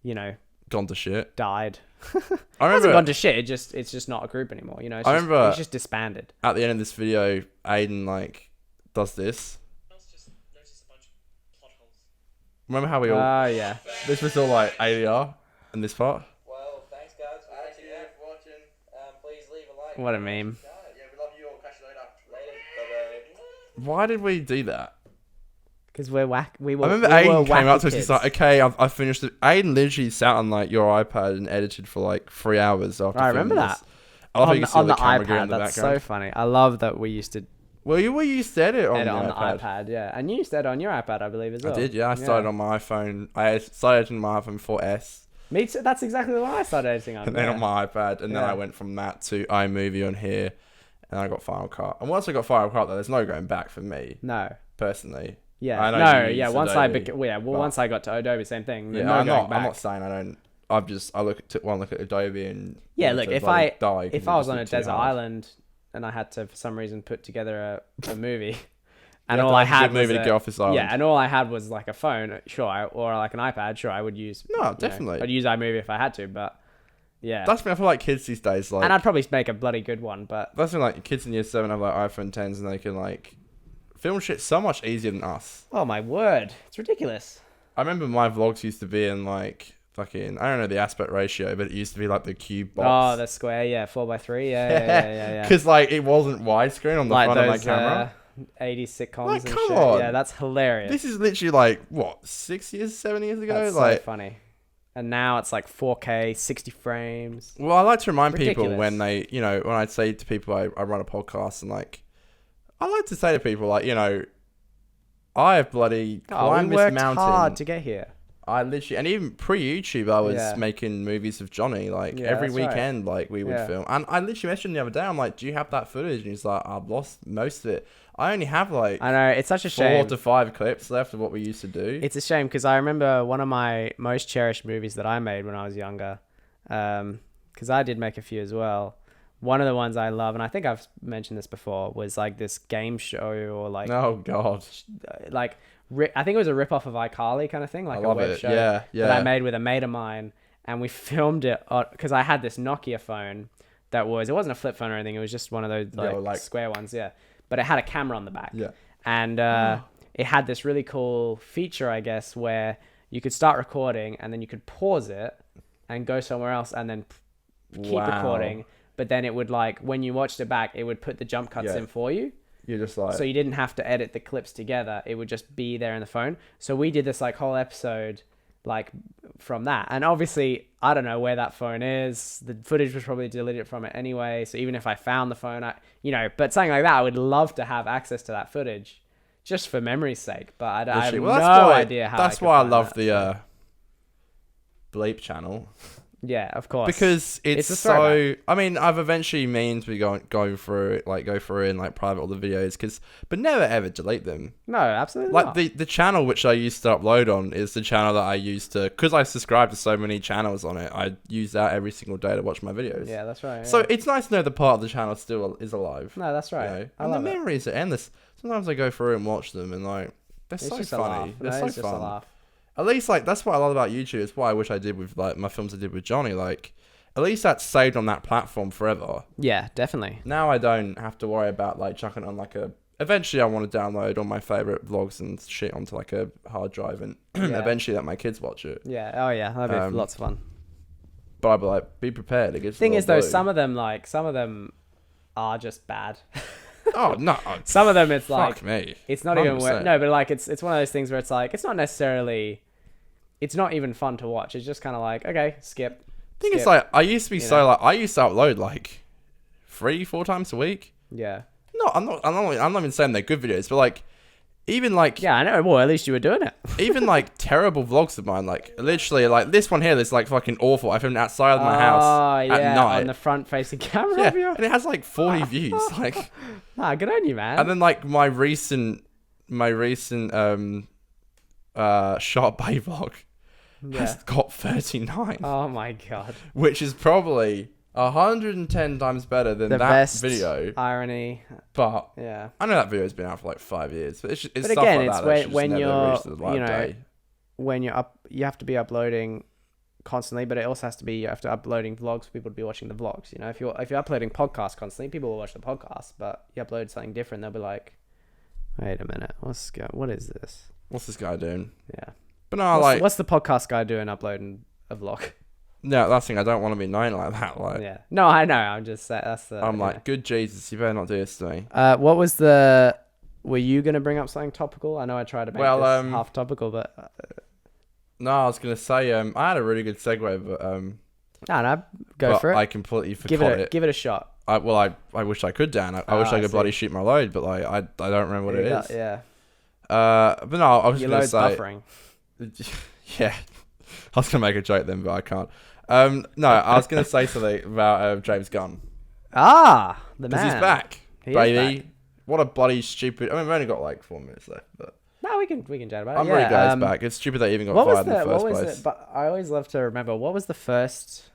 [SPEAKER 2] you know,
[SPEAKER 1] gone to shit.
[SPEAKER 2] died.
[SPEAKER 1] I
[SPEAKER 2] It hasn't
[SPEAKER 1] remember
[SPEAKER 2] gone to shit. It's just not a group anymore. You know,
[SPEAKER 1] I remember-
[SPEAKER 2] it's just disbanded.
[SPEAKER 1] at the end of this video, Aiden like does this. Remember how we all?
[SPEAKER 2] Oh yeah.
[SPEAKER 1] This was all like ADR in this part.
[SPEAKER 3] Well, thanks guys for watching. Please leave a like.
[SPEAKER 2] What a meme.
[SPEAKER 1] Yeah, we love you all. Catch you later.
[SPEAKER 3] Later. Bye-bye.
[SPEAKER 1] Why did we do that?
[SPEAKER 2] Because we're whack. We were.
[SPEAKER 1] I remember
[SPEAKER 2] we were
[SPEAKER 1] Aiden came
[SPEAKER 2] wacky
[SPEAKER 1] up to us.
[SPEAKER 2] kids.
[SPEAKER 1] He's like, "Okay, I finished it." Aiden literally sat on like your iPad and edited for like 3 hours after.
[SPEAKER 2] I remember
[SPEAKER 1] filming
[SPEAKER 2] that.
[SPEAKER 1] this. I love how
[SPEAKER 2] on
[SPEAKER 1] you
[SPEAKER 2] the,
[SPEAKER 1] can see all
[SPEAKER 2] on
[SPEAKER 1] the
[SPEAKER 2] the
[SPEAKER 1] camera gear in
[SPEAKER 2] iPad.
[SPEAKER 1] the
[SPEAKER 2] That's
[SPEAKER 1] background.
[SPEAKER 2] so funny. I love that we used to
[SPEAKER 1] Well, you used to edit on
[SPEAKER 2] edit
[SPEAKER 1] the
[SPEAKER 2] on
[SPEAKER 1] iPad.
[SPEAKER 2] the iPad. Yeah, and you used to edit on your iPad, I believe, as well.
[SPEAKER 1] I did, yeah. I started on my iPhone. I started editing my iPhone 4S,
[SPEAKER 2] Me too. That's exactly the one I started editing on.
[SPEAKER 1] and then
[SPEAKER 2] yeah.
[SPEAKER 1] on my iPad, and then
[SPEAKER 2] Yeah.
[SPEAKER 1] I went from that to iMovie on here, and I got Final Cut. And once I got Final Cut, though, there's no going back for me
[SPEAKER 2] No.
[SPEAKER 1] personally.
[SPEAKER 2] Yeah.
[SPEAKER 1] I know
[SPEAKER 2] No.
[SPEAKER 1] you
[SPEAKER 2] Yeah.
[SPEAKER 1] use
[SPEAKER 2] Once
[SPEAKER 1] Adobe,
[SPEAKER 2] well,
[SPEAKER 1] but-
[SPEAKER 2] once I got to Adobe, same thing.
[SPEAKER 1] Yeah,
[SPEAKER 2] no
[SPEAKER 1] I'm
[SPEAKER 2] going
[SPEAKER 1] not.
[SPEAKER 2] back.
[SPEAKER 1] I'm not saying I don't. I look at Adobe and
[SPEAKER 2] Yeah,
[SPEAKER 1] want
[SPEAKER 2] look,
[SPEAKER 1] to
[SPEAKER 2] if
[SPEAKER 1] bloody
[SPEAKER 2] I
[SPEAKER 1] die 'cause
[SPEAKER 2] if
[SPEAKER 1] it
[SPEAKER 2] I was
[SPEAKER 1] just
[SPEAKER 2] on a
[SPEAKER 1] looked too
[SPEAKER 2] desert
[SPEAKER 1] hard.
[SPEAKER 2] island and I had to for some reason put together a movie,
[SPEAKER 1] You
[SPEAKER 2] and
[SPEAKER 1] have
[SPEAKER 2] all
[SPEAKER 1] to
[SPEAKER 2] I
[SPEAKER 1] have a
[SPEAKER 2] had
[SPEAKER 1] good movie
[SPEAKER 2] was
[SPEAKER 1] to get off this island.
[SPEAKER 2] yeah, and all I had was like a phone, sure, or like an iPad, sure, I would use.
[SPEAKER 1] No,
[SPEAKER 2] you know,
[SPEAKER 1] definitely.
[SPEAKER 2] I'd use iMovie if I had to, but yeah,
[SPEAKER 1] That's me. I feel like kids these days, like
[SPEAKER 2] and I'd probably make a bloody good one, but
[SPEAKER 1] that's when like kids in year 7 have like iPhone 10s and they can like film shit so much easier than us.
[SPEAKER 2] oh my word, it's ridiculous.
[SPEAKER 1] I remember my vlogs used to be in like fucking, I don't know the aspect ratio, but it used to be like the cube
[SPEAKER 2] Oh,
[SPEAKER 1] box.
[SPEAKER 2] the square, yeah, 4:3, yeah.
[SPEAKER 1] Because like it wasn't widescreen on the
[SPEAKER 2] Like
[SPEAKER 1] front of my
[SPEAKER 2] those
[SPEAKER 1] camera.
[SPEAKER 2] 80s sitcoms
[SPEAKER 1] Like,
[SPEAKER 2] and
[SPEAKER 1] come
[SPEAKER 2] shit.
[SPEAKER 1] on.
[SPEAKER 2] Yeah, that's hilarious.
[SPEAKER 1] This is literally like what 6 years, 7 years ago.
[SPEAKER 2] That's
[SPEAKER 1] like,
[SPEAKER 2] so funny. And now it's like 4K, 60 frames.
[SPEAKER 1] well, I like to remind people
[SPEAKER 2] Ridiculous.
[SPEAKER 1] when they, you know, when I say to people I run a podcast and like, I like to say to people like, you know, I have bloody climbed
[SPEAKER 2] we
[SPEAKER 1] this
[SPEAKER 2] worked
[SPEAKER 1] mountain.
[SPEAKER 2] hard to get here.
[SPEAKER 1] I literally, and even pre-YouTube, I was
[SPEAKER 2] Yeah.
[SPEAKER 1] making movies of Johnny. Like
[SPEAKER 2] Yeah,
[SPEAKER 1] every
[SPEAKER 2] that's right.
[SPEAKER 1] weekend, like we would
[SPEAKER 2] Yeah.
[SPEAKER 1] film. And I literally mentioned the other day, I'm like, "Do you have that footage?" And he's like, "I've lost most of it. I only have like
[SPEAKER 2] I know, it's such a
[SPEAKER 1] 4
[SPEAKER 2] shame.
[SPEAKER 1] to 5 clips left of what we used to do."
[SPEAKER 2] It's a shame because I remember one of my most cherished movies that I made when I was younger. Because I did make a few as well. One of the ones I love, and I think I've mentioned this before, was like this game show or like
[SPEAKER 1] Oh God,
[SPEAKER 2] like I think it was a rip off of iCarly kind of thing, like
[SPEAKER 1] I
[SPEAKER 2] a
[SPEAKER 1] love
[SPEAKER 2] web
[SPEAKER 1] it.
[SPEAKER 2] show
[SPEAKER 1] Yeah,
[SPEAKER 2] that I
[SPEAKER 1] yeah.
[SPEAKER 2] made with a mate of mine, and we filmed it because I had this Nokia phone that it wasn't a flip phone or anything, it was just one of those
[SPEAKER 1] Yeah,
[SPEAKER 2] like,
[SPEAKER 1] like-
[SPEAKER 2] square ones, yeah, but it had a camera on the back,
[SPEAKER 1] Yeah.
[SPEAKER 2] and it had this really cool feature, I guess, where you could start recording and then you could pause it and go somewhere else and then keep
[SPEAKER 1] Wow.
[SPEAKER 2] recording, but then it would like when you watched it back, it would put the jump cuts
[SPEAKER 1] Yeah.
[SPEAKER 2] in for you.
[SPEAKER 1] You're just like,
[SPEAKER 2] So you didn't have to edit the clips together. It would just be there in the phone. So we did this like whole episode like from that. And obviously I don't know where that phone is. The footage was probably deleted from it anyway. So even if I found the phone, but something like that, I would love to have access to that footage just for memory's sake. But I have
[SPEAKER 1] literally.
[SPEAKER 2] no
[SPEAKER 1] Well, that's why-
[SPEAKER 2] idea how.
[SPEAKER 1] That's
[SPEAKER 2] I could
[SPEAKER 1] why I
[SPEAKER 2] find
[SPEAKER 1] love
[SPEAKER 2] that.
[SPEAKER 1] the bleep channel.
[SPEAKER 2] Yeah, of course.
[SPEAKER 1] Because it's
[SPEAKER 2] a
[SPEAKER 1] so.
[SPEAKER 2] throwback.
[SPEAKER 1] I mean, I've eventually means to go through it, like go through and like private all the videos, but never ever delete them.
[SPEAKER 2] No, absolutely
[SPEAKER 1] Like
[SPEAKER 2] not.
[SPEAKER 1] the channel which I used to upload on is the channel that I used to, because I subscribe to so many channels on it. I use that every single day to watch my videos.
[SPEAKER 2] Yeah, that's right.
[SPEAKER 1] So
[SPEAKER 2] yeah.
[SPEAKER 1] it's nice to know the part of the channel still is alive.
[SPEAKER 2] No, that's right.
[SPEAKER 1] You know?
[SPEAKER 2] I
[SPEAKER 1] And the
[SPEAKER 2] love it.
[SPEAKER 1] memories are endless. Sometimes I go through and watch them, and like they're
[SPEAKER 2] It's
[SPEAKER 1] so
[SPEAKER 2] just a
[SPEAKER 1] funny.
[SPEAKER 2] laugh.
[SPEAKER 1] They're
[SPEAKER 2] No,
[SPEAKER 1] so
[SPEAKER 2] it's just a
[SPEAKER 1] fun.
[SPEAKER 2] laugh.
[SPEAKER 1] At least like that's what I love about YouTube. It's what I wish I did with like my films I did with Johnny. Like at least that's saved on that platform forever.
[SPEAKER 2] Yeah, definitely.
[SPEAKER 1] Now I don't have to worry about like chucking it on like a. Eventually, I want to download all my favorite vlogs and shit onto like a hard drive, and
[SPEAKER 2] Yeah.
[SPEAKER 1] eventually let my kids watch it.
[SPEAKER 2] Yeah. Oh yeah, that'd be lots of fun.
[SPEAKER 1] But I'd be like, be prepared. It gets.
[SPEAKER 2] Thing is though, some of them are just bad.
[SPEAKER 1] Oh no!
[SPEAKER 2] Some of them it's
[SPEAKER 1] Fuck
[SPEAKER 2] like
[SPEAKER 1] me.
[SPEAKER 2] it's not even
[SPEAKER 1] 100%.
[SPEAKER 2] no, but like it's one of those things where it's like it's not necessarily, it's not even fun to watch. It's just kind of like okay, skip.
[SPEAKER 1] Thing is,
[SPEAKER 2] skip.
[SPEAKER 1] like I used to be
[SPEAKER 2] you
[SPEAKER 1] so
[SPEAKER 2] know.
[SPEAKER 1] like I used to upload like 3-4 times a week.
[SPEAKER 2] Yeah.
[SPEAKER 1] No, I'm not even saying they're good videos, but like even like
[SPEAKER 2] Yeah, I know. Well, at least you were doing it.
[SPEAKER 1] even like terrible vlogs of mine, like literally like this one here that's like fucking awful. I filmed outside of my house at night.
[SPEAKER 2] On the front facing camera
[SPEAKER 1] Yeah,
[SPEAKER 2] of you.
[SPEAKER 1] and it has like 40 views. Like,
[SPEAKER 2] Nah, good on you, man.
[SPEAKER 1] and then like my recent shot bay vlog has got 39,
[SPEAKER 2] Oh my god.
[SPEAKER 1] which is probably 110 times better than
[SPEAKER 2] The
[SPEAKER 1] that
[SPEAKER 2] best
[SPEAKER 1] video.
[SPEAKER 2] irony.
[SPEAKER 1] But
[SPEAKER 2] Yeah.
[SPEAKER 1] I know that video's been out for like 5 years, but it's
[SPEAKER 2] But
[SPEAKER 1] stuff
[SPEAKER 2] again,
[SPEAKER 1] like
[SPEAKER 2] it's
[SPEAKER 1] that
[SPEAKER 2] when-
[SPEAKER 1] that should just
[SPEAKER 2] when
[SPEAKER 1] never
[SPEAKER 2] you're,
[SPEAKER 1] reach the light
[SPEAKER 2] you
[SPEAKER 1] of
[SPEAKER 2] know,
[SPEAKER 1] day.
[SPEAKER 2] When you're up, you have to be uploading constantly, but it also has to be you have to uploading vlogs for people to be watching the vlogs. You know, if you're uploading podcasts constantly, people will watch the podcast. But you upload something different, they'll be like, "Wait a minute, what is this?"
[SPEAKER 1] What's this guy doing?
[SPEAKER 2] Yeah.
[SPEAKER 1] But no,
[SPEAKER 2] What's the podcast guy doing uploading a vlog?
[SPEAKER 1] no, that's the thing. I don't want to be known like that. Like,
[SPEAKER 2] Yeah. No, I know. I'm just saying that's the.
[SPEAKER 1] I'm like, good Jesus, you better not do this to me.
[SPEAKER 2] What was the? Were you gonna bring up something topical? I know I tried to make this half topical, but
[SPEAKER 1] No, I was gonna say, I had a really good segue, but
[SPEAKER 2] no, go
[SPEAKER 1] but
[SPEAKER 2] for it.
[SPEAKER 1] I completely forgot it.
[SPEAKER 2] Give it a shot.
[SPEAKER 1] I wish I could, Dan. I wish I could
[SPEAKER 2] see.
[SPEAKER 1] bloody shoot my load, but like I don't remember what it is.
[SPEAKER 2] Yeah.
[SPEAKER 1] But no, I was
[SPEAKER 2] Your
[SPEAKER 1] just gonna
[SPEAKER 2] load's
[SPEAKER 1] say,
[SPEAKER 2] buffering.
[SPEAKER 1] yeah, I was gonna make a joke then, but I can't. No, I was gonna say something about James Gunn
[SPEAKER 2] Ah, the
[SPEAKER 1] because
[SPEAKER 2] man.
[SPEAKER 1] he's back,
[SPEAKER 2] He is
[SPEAKER 1] baby.
[SPEAKER 2] back.
[SPEAKER 1] What a bloody stupid. I mean, we've only got like 4 minutes left, but
[SPEAKER 2] No, we can chat about it.
[SPEAKER 1] I'm really glad he's back. It's stupid that he even got
[SPEAKER 2] What was
[SPEAKER 1] fired in the first place.
[SPEAKER 2] But I always love to remember what was the first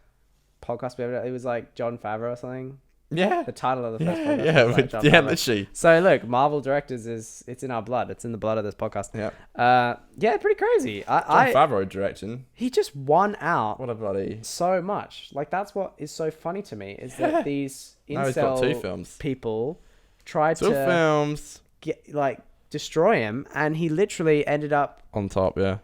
[SPEAKER 2] podcast we ever did? It was like Jon Favreau or something.
[SPEAKER 1] Yeah,
[SPEAKER 2] The title of the first podcast.
[SPEAKER 1] yeah,
[SPEAKER 2] was like Jon
[SPEAKER 1] yeah,
[SPEAKER 2] Favreau.
[SPEAKER 1] literally.
[SPEAKER 2] So look, Marvel directors it's in our blood. It's in the blood of this podcast.
[SPEAKER 1] Yeah,
[SPEAKER 2] Yeah, pretty crazy.
[SPEAKER 1] Jon Favreau directing.
[SPEAKER 2] He just won out
[SPEAKER 1] What a bloody.
[SPEAKER 2] so much. Like that's what is so funny to me is that these
[SPEAKER 1] Now he's got 2
[SPEAKER 2] incel
[SPEAKER 1] films.
[SPEAKER 2] people tried
[SPEAKER 1] 2
[SPEAKER 2] to
[SPEAKER 1] films
[SPEAKER 2] destroy him, and he literally ended up
[SPEAKER 1] on top. Yeah.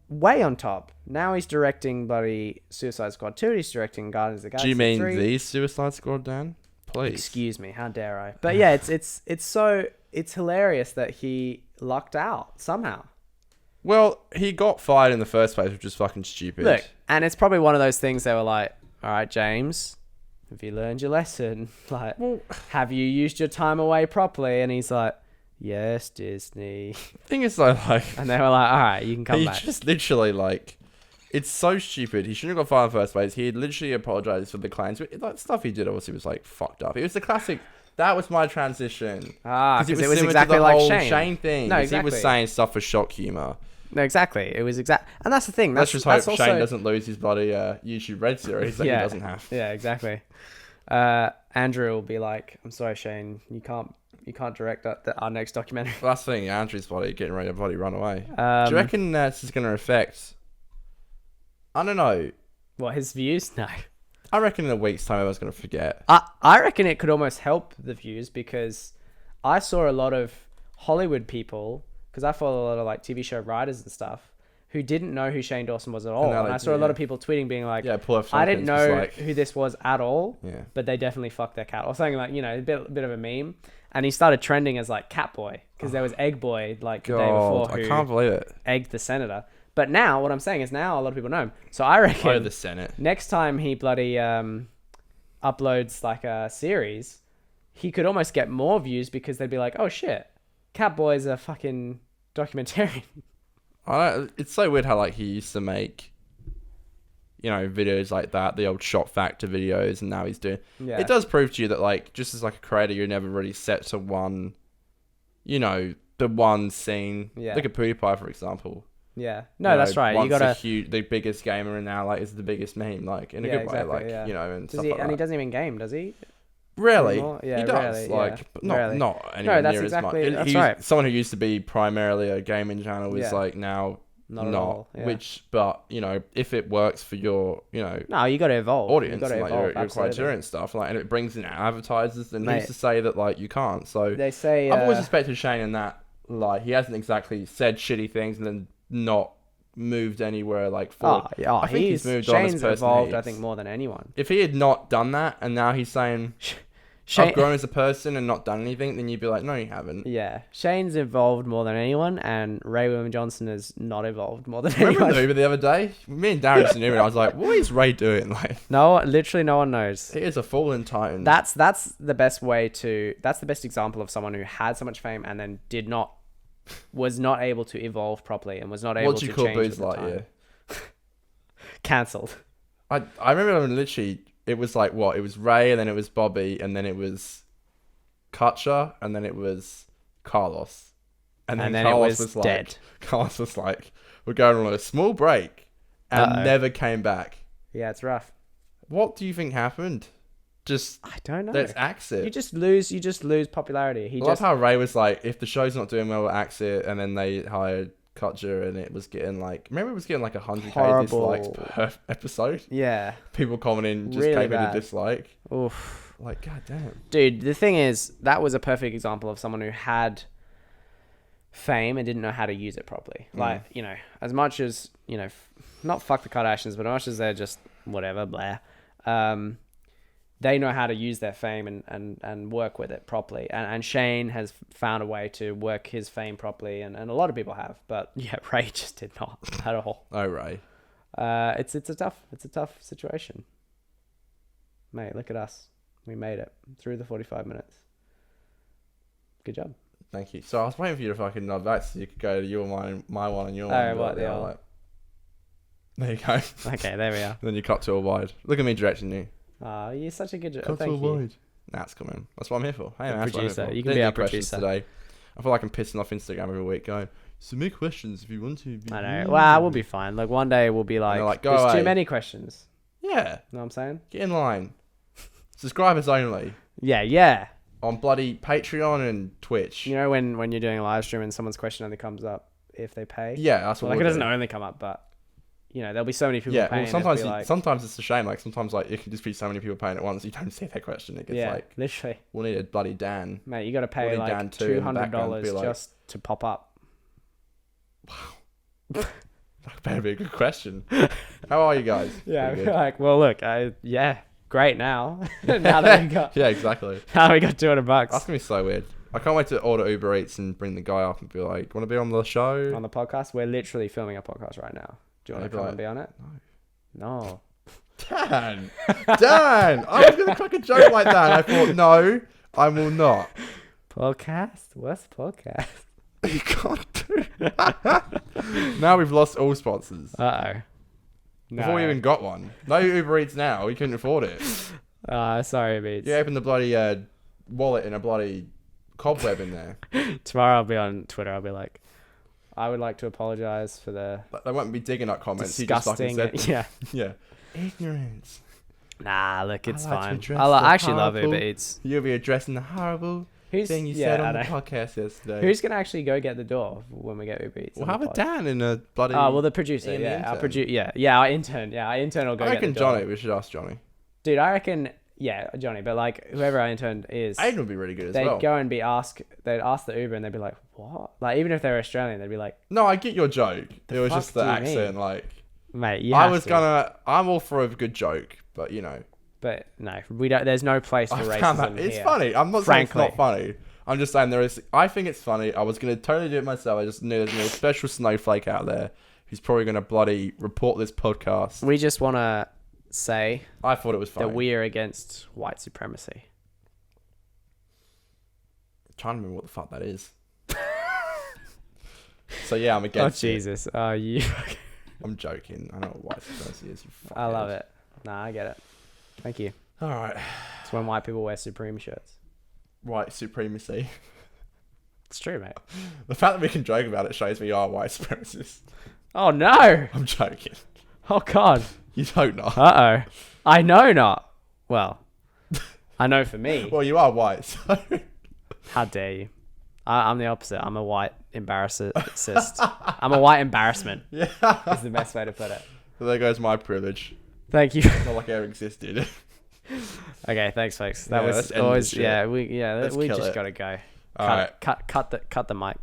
[SPEAKER 2] way on top. Now he's directing bloody Suicide Squad 2. He's directing Guardians of the
[SPEAKER 1] Do
[SPEAKER 2] Galaxy
[SPEAKER 1] you mean
[SPEAKER 2] 3.
[SPEAKER 1] the Suicide Squad, Dan? Please.
[SPEAKER 2] Excuse me, how dare I? But yeah, it's hilarious that he lucked out somehow.
[SPEAKER 1] Well, he got fired in the first place, which is fucking stupid.
[SPEAKER 2] Look, and it's probably one of those things they were like, all right, James, have you learned your lesson? Like, have you used your time away properly? And he's like, yes, Disney.
[SPEAKER 1] thing is though, like,
[SPEAKER 2] And they were like, all right, you can come
[SPEAKER 1] he
[SPEAKER 2] back.
[SPEAKER 1] just literally like, it's so stupid. He shouldn't have got fired in the first place. He had literally apologized for the claims. Like stuff he did obviously was like fucked up. It was the classic. That was my transition.
[SPEAKER 2] Because it was
[SPEAKER 1] similar to
[SPEAKER 2] exactly
[SPEAKER 1] the
[SPEAKER 2] like
[SPEAKER 1] whole
[SPEAKER 2] Shane.
[SPEAKER 1] thing.
[SPEAKER 2] No,
[SPEAKER 1] 'Cause
[SPEAKER 2] exactly.
[SPEAKER 1] He was saying stuff for shock humor.
[SPEAKER 2] No, exactly. It was exact. And that's the thing.
[SPEAKER 1] Let's just hope
[SPEAKER 2] that's also,
[SPEAKER 1] Shane doesn't lose his bloody YouTube Red series that he doesn't have.
[SPEAKER 2] Yeah, exactly. Andrew will be like, I'm sorry, Shane, you can't direct our next documentary.
[SPEAKER 1] Well, that's the thing. Andrew's bloody getting ready to bloody run away. Do
[SPEAKER 2] Um,
[SPEAKER 1] you reckon this is going to affect? I don't know.
[SPEAKER 2] What, his views? No.
[SPEAKER 1] I reckon in a week's time everyone's going to forget.
[SPEAKER 2] I reckon it could almost help the views because I saw a lot of Hollywood people, because I follow a lot of like TV show writers and stuff, who didn't know who Shane Dawson was at all.
[SPEAKER 1] now
[SPEAKER 2] And
[SPEAKER 1] they
[SPEAKER 2] I saw a
[SPEAKER 1] do,
[SPEAKER 2] lot
[SPEAKER 1] yeah.
[SPEAKER 2] of people tweeting being like,
[SPEAKER 1] Yeah, Paul F.
[SPEAKER 2] I didn't
[SPEAKER 1] Tompkins was
[SPEAKER 2] know
[SPEAKER 1] like-
[SPEAKER 2] who this was at all,
[SPEAKER 1] Yeah.
[SPEAKER 2] but they definitely fucked their cat. Or something like, you know, a bit of a meme. And he started trending as like Cat Boy because there was Egg Boy like the day before
[SPEAKER 1] God,
[SPEAKER 2] who
[SPEAKER 1] I can't believe it.
[SPEAKER 2] egged the senator. But now, what I'm saying is now a lot of people know him. So I reckon
[SPEAKER 1] Oh, the Senate.
[SPEAKER 2] next time he bloody uploads like a series, he could almost get more views because they'd be like, oh shit, Catboy's a fucking documentarian.
[SPEAKER 1] It's so weird how like he used to make, you know, videos like that, the old shot factor videos, and now he's doing.
[SPEAKER 2] Yeah.
[SPEAKER 1] It does prove to you that like just as like a creator, you're never really set to one, you know, the one scene.
[SPEAKER 2] Yeah.
[SPEAKER 1] Look at PewDiePie, for example.
[SPEAKER 2] Yeah. No,
[SPEAKER 1] You know,
[SPEAKER 2] that's right. You
[SPEAKER 1] once
[SPEAKER 2] gotta.
[SPEAKER 1] the biggest gamer, and now like is the biggest meme, like in a
[SPEAKER 2] Yeah,
[SPEAKER 1] good
[SPEAKER 2] exactly,
[SPEAKER 1] way, like
[SPEAKER 2] yeah.
[SPEAKER 1] you know, and
[SPEAKER 2] Does
[SPEAKER 1] stuff
[SPEAKER 2] he?
[SPEAKER 1] like
[SPEAKER 2] And
[SPEAKER 1] that.
[SPEAKER 2] he doesn't even game, does he?
[SPEAKER 1] Really?
[SPEAKER 2] Anymore? Yeah,
[SPEAKER 1] he does.
[SPEAKER 2] rarely,
[SPEAKER 1] Like,
[SPEAKER 2] yeah.
[SPEAKER 1] but not
[SPEAKER 2] Rarely.
[SPEAKER 1] not anywhere
[SPEAKER 2] that's
[SPEAKER 1] near
[SPEAKER 2] exactly-
[SPEAKER 1] as much.
[SPEAKER 2] that's
[SPEAKER 1] He's
[SPEAKER 2] right.
[SPEAKER 1] someone who used to be primarily a gaming channel is
[SPEAKER 2] Yeah.
[SPEAKER 1] like now
[SPEAKER 2] Not
[SPEAKER 1] not.
[SPEAKER 2] at all, yeah.
[SPEAKER 1] Which, but you know, if it works for your, you know,
[SPEAKER 2] No, you got to evolve.
[SPEAKER 1] audience,
[SPEAKER 2] You got to
[SPEAKER 1] and, like
[SPEAKER 2] evolve.
[SPEAKER 1] your
[SPEAKER 2] absolutely.
[SPEAKER 1] criteria and stuff, like, and it brings in advertisers, then
[SPEAKER 2] Mate.
[SPEAKER 1] who's to say that like you can't? So
[SPEAKER 2] They say.
[SPEAKER 1] I've always respected Shane in that, like, he hasn't exactly said shitty things and then not moved anywhere like forward. I think he's moved on as
[SPEAKER 2] Shane's
[SPEAKER 1] person
[SPEAKER 2] evolved, I
[SPEAKER 1] he's-
[SPEAKER 2] think, more than anyone.
[SPEAKER 1] If he had not done that and now he's saying
[SPEAKER 2] Shane,
[SPEAKER 1] I've grown as a person and not done anything, then you'd be like, no, you haven't.
[SPEAKER 2] yeah, Shane's evolved more than anyone, and Ray William Johnson has not evolved more than
[SPEAKER 1] Remember
[SPEAKER 2] anyone.
[SPEAKER 1] in Uber the other day? Me and Darren in Uber, I was like, what is Ray doing? Like,
[SPEAKER 2] Literally no one knows.
[SPEAKER 1] he is a fallen titan.
[SPEAKER 2] That's the best way to. That's the best example of someone who had so much fame and then did not was not able to evolve properly and was not able
[SPEAKER 1] What do
[SPEAKER 2] to
[SPEAKER 1] you call
[SPEAKER 2] change with
[SPEAKER 1] Buzz
[SPEAKER 2] the time.
[SPEAKER 1] Lightyear?
[SPEAKER 2] Cancelled.
[SPEAKER 1] I remember when literally it was like what? It was Ray, and then it was Bobby, and then it was Kutcher, and then it was Carlos. And then
[SPEAKER 2] it
[SPEAKER 1] Carlos
[SPEAKER 2] was
[SPEAKER 1] like,
[SPEAKER 2] dead.
[SPEAKER 1] Carlos was like, we're going on a small break, and
[SPEAKER 2] Uh-oh.
[SPEAKER 1] never came back.
[SPEAKER 2] Yeah, it's rough.
[SPEAKER 1] What do you think happened? Just
[SPEAKER 2] I don't know.
[SPEAKER 1] let's axe it.
[SPEAKER 2] You just lose popularity.
[SPEAKER 1] I love how Ray was like, if the show's not doing well, we'll axe it, and then they hired Kutcher, and it was getting like, remember it was getting like 100k
[SPEAKER 2] Horrible.
[SPEAKER 1] dislikes per episode.
[SPEAKER 2] Yeah.
[SPEAKER 1] People commenting just
[SPEAKER 2] Really
[SPEAKER 1] came in
[SPEAKER 2] bad.
[SPEAKER 1] a dislike.
[SPEAKER 2] Oof.
[SPEAKER 1] Like, god damn.
[SPEAKER 2] Dude, the thing is, that was a perfect example of someone who had fame and didn't know how to use it properly. Like, you know, as much as, you know, not fuck the Kardashians, but as much as they're just whatever, blah, they know how to use their fame and work with it properly. And Shane has found a way to work his fame properly, and a lot of people have. But yeah, Ray just did not at all.
[SPEAKER 1] Oh, Ray.
[SPEAKER 2] It's a tough situation. Mate, look at us. We made it through the 45 minutes. Good job.
[SPEAKER 1] Thank you. So I was waiting for you to fucking nod back so you could go to your mine, my one, and your one.
[SPEAKER 2] Oh,
[SPEAKER 1] and
[SPEAKER 2] what
[SPEAKER 1] be
[SPEAKER 2] the
[SPEAKER 1] like,
[SPEAKER 2] hell?
[SPEAKER 1] like, there you go.
[SPEAKER 2] Okay, there we are.
[SPEAKER 1] Then you cut to a wide. Look at me directing you.
[SPEAKER 2] Oh, you're such a good job.
[SPEAKER 1] Cut to
[SPEAKER 2] Thank
[SPEAKER 1] a
[SPEAKER 2] you.
[SPEAKER 1] wide. That's coming. That's what I'm here for. Hey, man, that's what I'm here
[SPEAKER 2] Producer.
[SPEAKER 1] for.
[SPEAKER 2] You can
[SPEAKER 1] Didn't
[SPEAKER 2] be
[SPEAKER 1] do
[SPEAKER 2] our
[SPEAKER 1] questions
[SPEAKER 2] producer.
[SPEAKER 1] today. I feel like I'm pissing off Instagram every week going, submit questions if you want to.
[SPEAKER 2] I know. Well, we'll be fine. Like one day we'll be like,
[SPEAKER 1] they're like, go
[SPEAKER 2] there's
[SPEAKER 1] away.
[SPEAKER 2] too many questions.
[SPEAKER 1] Yeah.
[SPEAKER 2] Know what I'm saying?
[SPEAKER 1] Get in line. Subscribers only.
[SPEAKER 2] Yeah.
[SPEAKER 1] On bloody Patreon and Twitch.
[SPEAKER 2] You know when you're doing a live stream and someone's question only comes up if they pay?
[SPEAKER 1] Yeah, that's what
[SPEAKER 2] Well, like
[SPEAKER 1] we'll
[SPEAKER 2] it doesn't
[SPEAKER 1] do.
[SPEAKER 2] only come up, but you know, there'll be so many people
[SPEAKER 1] Yeah,
[SPEAKER 2] paying.
[SPEAKER 1] well, sometimes
[SPEAKER 2] it'll be like,
[SPEAKER 1] sometimes it's a shame. Like sometimes like it can just be so many people paying at once. You don't see their question. It gets
[SPEAKER 2] yeah,
[SPEAKER 1] like,
[SPEAKER 2] literally.
[SPEAKER 1] we'll need a bloody Dan.
[SPEAKER 2] Mate, you got to pay
[SPEAKER 1] What did
[SPEAKER 2] like
[SPEAKER 1] Dan do in the background?
[SPEAKER 2] $200
[SPEAKER 1] Be like-
[SPEAKER 2] just to pop up.
[SPEAKER 1] That better be a good question. How are you guys?
[SPEAKER 2] Yeah,
[SPEAKER 1] Pretty good.
[SPEAKER 2] like, well, look, great now. now that we got,
[SPEAKER 1] Yeah, exactly.
[SPEAKER 2] now we got $200
[SPEAKER 1] That's gonna be so weird. I can't wait to order Uber Eats and bring the guy up and be like, "Want to be on the show?"
[SPEAKER 2] on the podcast. We're literally filming a podcast right now. Do you want
[SPEAKER 1] I'd
[SPEAKER 2] to
[SPEAKER 1] be
[SPEAKER 2] come
[SPEAKER 1] like,
[SPEAKER 2] and be on it? No.
[SPEAKER 1] Dan, I was gonna crack a joke like that. And I thought, no, I will not.
[SPEAKER 2] Podcast? What's podcast?
[SPEAKER 1] You can't do that. Now we've lost all sponsors.
[SPEAKER 2] Uh-oh. No.
[SPEAKER 1] Before we even got one. No Uber Eats now. We couldn't afford it.
[SPEAKER 2] Sorry, Beats.
[SPEAKER 1] You open the bloody wallet in a bloody cobweb in there.
[SPEAKER 2] Tomorrow I'll be on Twitter. I'll be like, I would like to apologize for the
[SPEAKER 1] They won't be digging up comments. He just fucking
[SPEAKER 2] disgusting...
[SPEAKER 1] said
[SPEAKER 2] Yeah.
[SPEAKER 1] yeah. Ignorance.
[SPEAKER 2] Nah, look, it's
[SPEAKER 1] I like to
[SPEAKER 2] fine.
[SPEAKER 1] address
[SPEAKER 2] I
[SPEAKER 1] the
[SPEAKER 2] actually love
[SPEAKER 1] horrible-
[SPEAKER 2] Uber Eats.
[SPEAKER 1] You'll be addressing the horrible thing you said on the podcast yesterday.
[SPEAKER 2] Who's going to actually go get the door when we get Uber Eats?
[SPEAKER 1] We'll
[SPEAKER 2] on
[SPEAKER 1] have
[SPEAKER 2] the
[SPEAKER 1] a
[SPEAKER 2] pod?
[SPEAKER 1] Dan in a bloody...
[SPEAKER 2] Oh, well, the producer.
[SPEAKER 1] Ian the
[SPEAKER 2] Yeah, our
[SPEAKER 1] intern.
[SPEAKER 2] our intern. Yeah, our intern will go
[SPEAKER 1] I
[SPEAKER 2] get
[SPEAKER 1] reckon
[SPEAKER 2] the door.
[SPEAKER 1] Johnny. We should ask Johnny.
[SPEAKER 2] Dude, I reckon, yeah, Johnny, but like whoever our intern is,
[SPEAKER 1] Aiden would be really good as
[SPEAKER 2] they'd
[SPEAKER 1] well.
[SPEAKER 2] go and they'd ask the Uber and they'd be like, what? Like, even if they're Australian, they'd be like,
[SPEAKER 1] No, I get your joke. It was
[SPEAKER 2] fuck
[SPEAKER 1] just the
[SPEAKER 2] do you
[SPEAKER 1] accent.
[SPEAKER 2] mean?
[SPEAKER 1] Like,
[SPEAKER 2] mate, you
[SPEAKER 1] I
[SPEAKER 2] have
[SPEAKER 1] was
[SPEAKER 2] to.
[SPEAKER 1] I'm all for a good joke, but you know,
[SPEAKER 2] But no, we don't. There's no place for
[SPEAKER 1] I found that
[SPEAKER 2] racism
[SPEAKER 1] it's
[SPEAKER 2] here.
[SPEAKER 1] funny. I'm not saying it's
[SPEAKER 2] Frankly.
[SPEAKER 1] not funny. I'm just saying there is. I think it's funny. I was gonna totally do it myself. I just knew there's a special snowflake out there who's probably gonna bloody report this podcast.
[SPEAKER 2] We just want to say
[SPEAKER 1] I thought it was funny.
[SPEAKER 2] that we are against white supremacy.
[SPEAKER 1] I'm trying to remember what the fuck that is. So yeah, I'm against.
[SPEAKER 2] Oh Jesus! Oh, you.
[SPEAKER 1] I'm joking. I know what white supremacy is. You
[SPEAKER 2] I love
[SPEAKER 1] fuckhead.
[SPEAKER 2] it. Nah, I get it. Thank you.
[SPEAKER 1] All right,
[SPEAKER 2] It's when white people wear Supreme shirts.
[SPEAKER 1] white supremacy.
[SPEAKER 2] It's true, mate.
[SPEAKER 1] The fact that we can joke about it shows we are white supremacists.
[SPEAKER 2] Oh no!
[SPEAKER 1] I'm joking.
[SPEAKER 2] Oh God!
[SPEAKER 1] You don't know.
[SPEAKER 2] Uh oh. I know not. Well, I know for me.
[SPEAKER 1] Well, you are white, so.
[SPEAKER 2] How dare you? I'm the opposite. I'm a white embarrassist. I'm a white embarrassment.
[SPEAKER 1] Yeah.
[SPEAKER 2] Is the best way to put it.
[SPEAKER 1] So there goes my privilege.
[SPEAKER 2] Thank you.
[SPEAKER 1] Not like I ever existed.
[SPEAKER 2] Okay, thanks, folks. That
[SPEAKER 1] Yeah,
[SPEAKER 2] was
[SPEAKER 1] let's end
[SPEAKER 2] always
[SPEAKER 1] this shit. Let's
[SPEAKER 2] we
[SPEAKER 1] kill
[SPEAKER 2] just
[SPEAKER 1] it.
[SPEAKER 2] gotta go.
[SPEAKER 1] All right.
[SPEAKER 2] Cut the mic.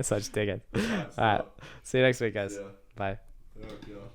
[SPEAKER 2] Such digging. All right. See you next week, guys.
[SPEAKER 1] Yeah.
[SPEAKER 2] Bye.
[SPEAKER 1] Oh, God.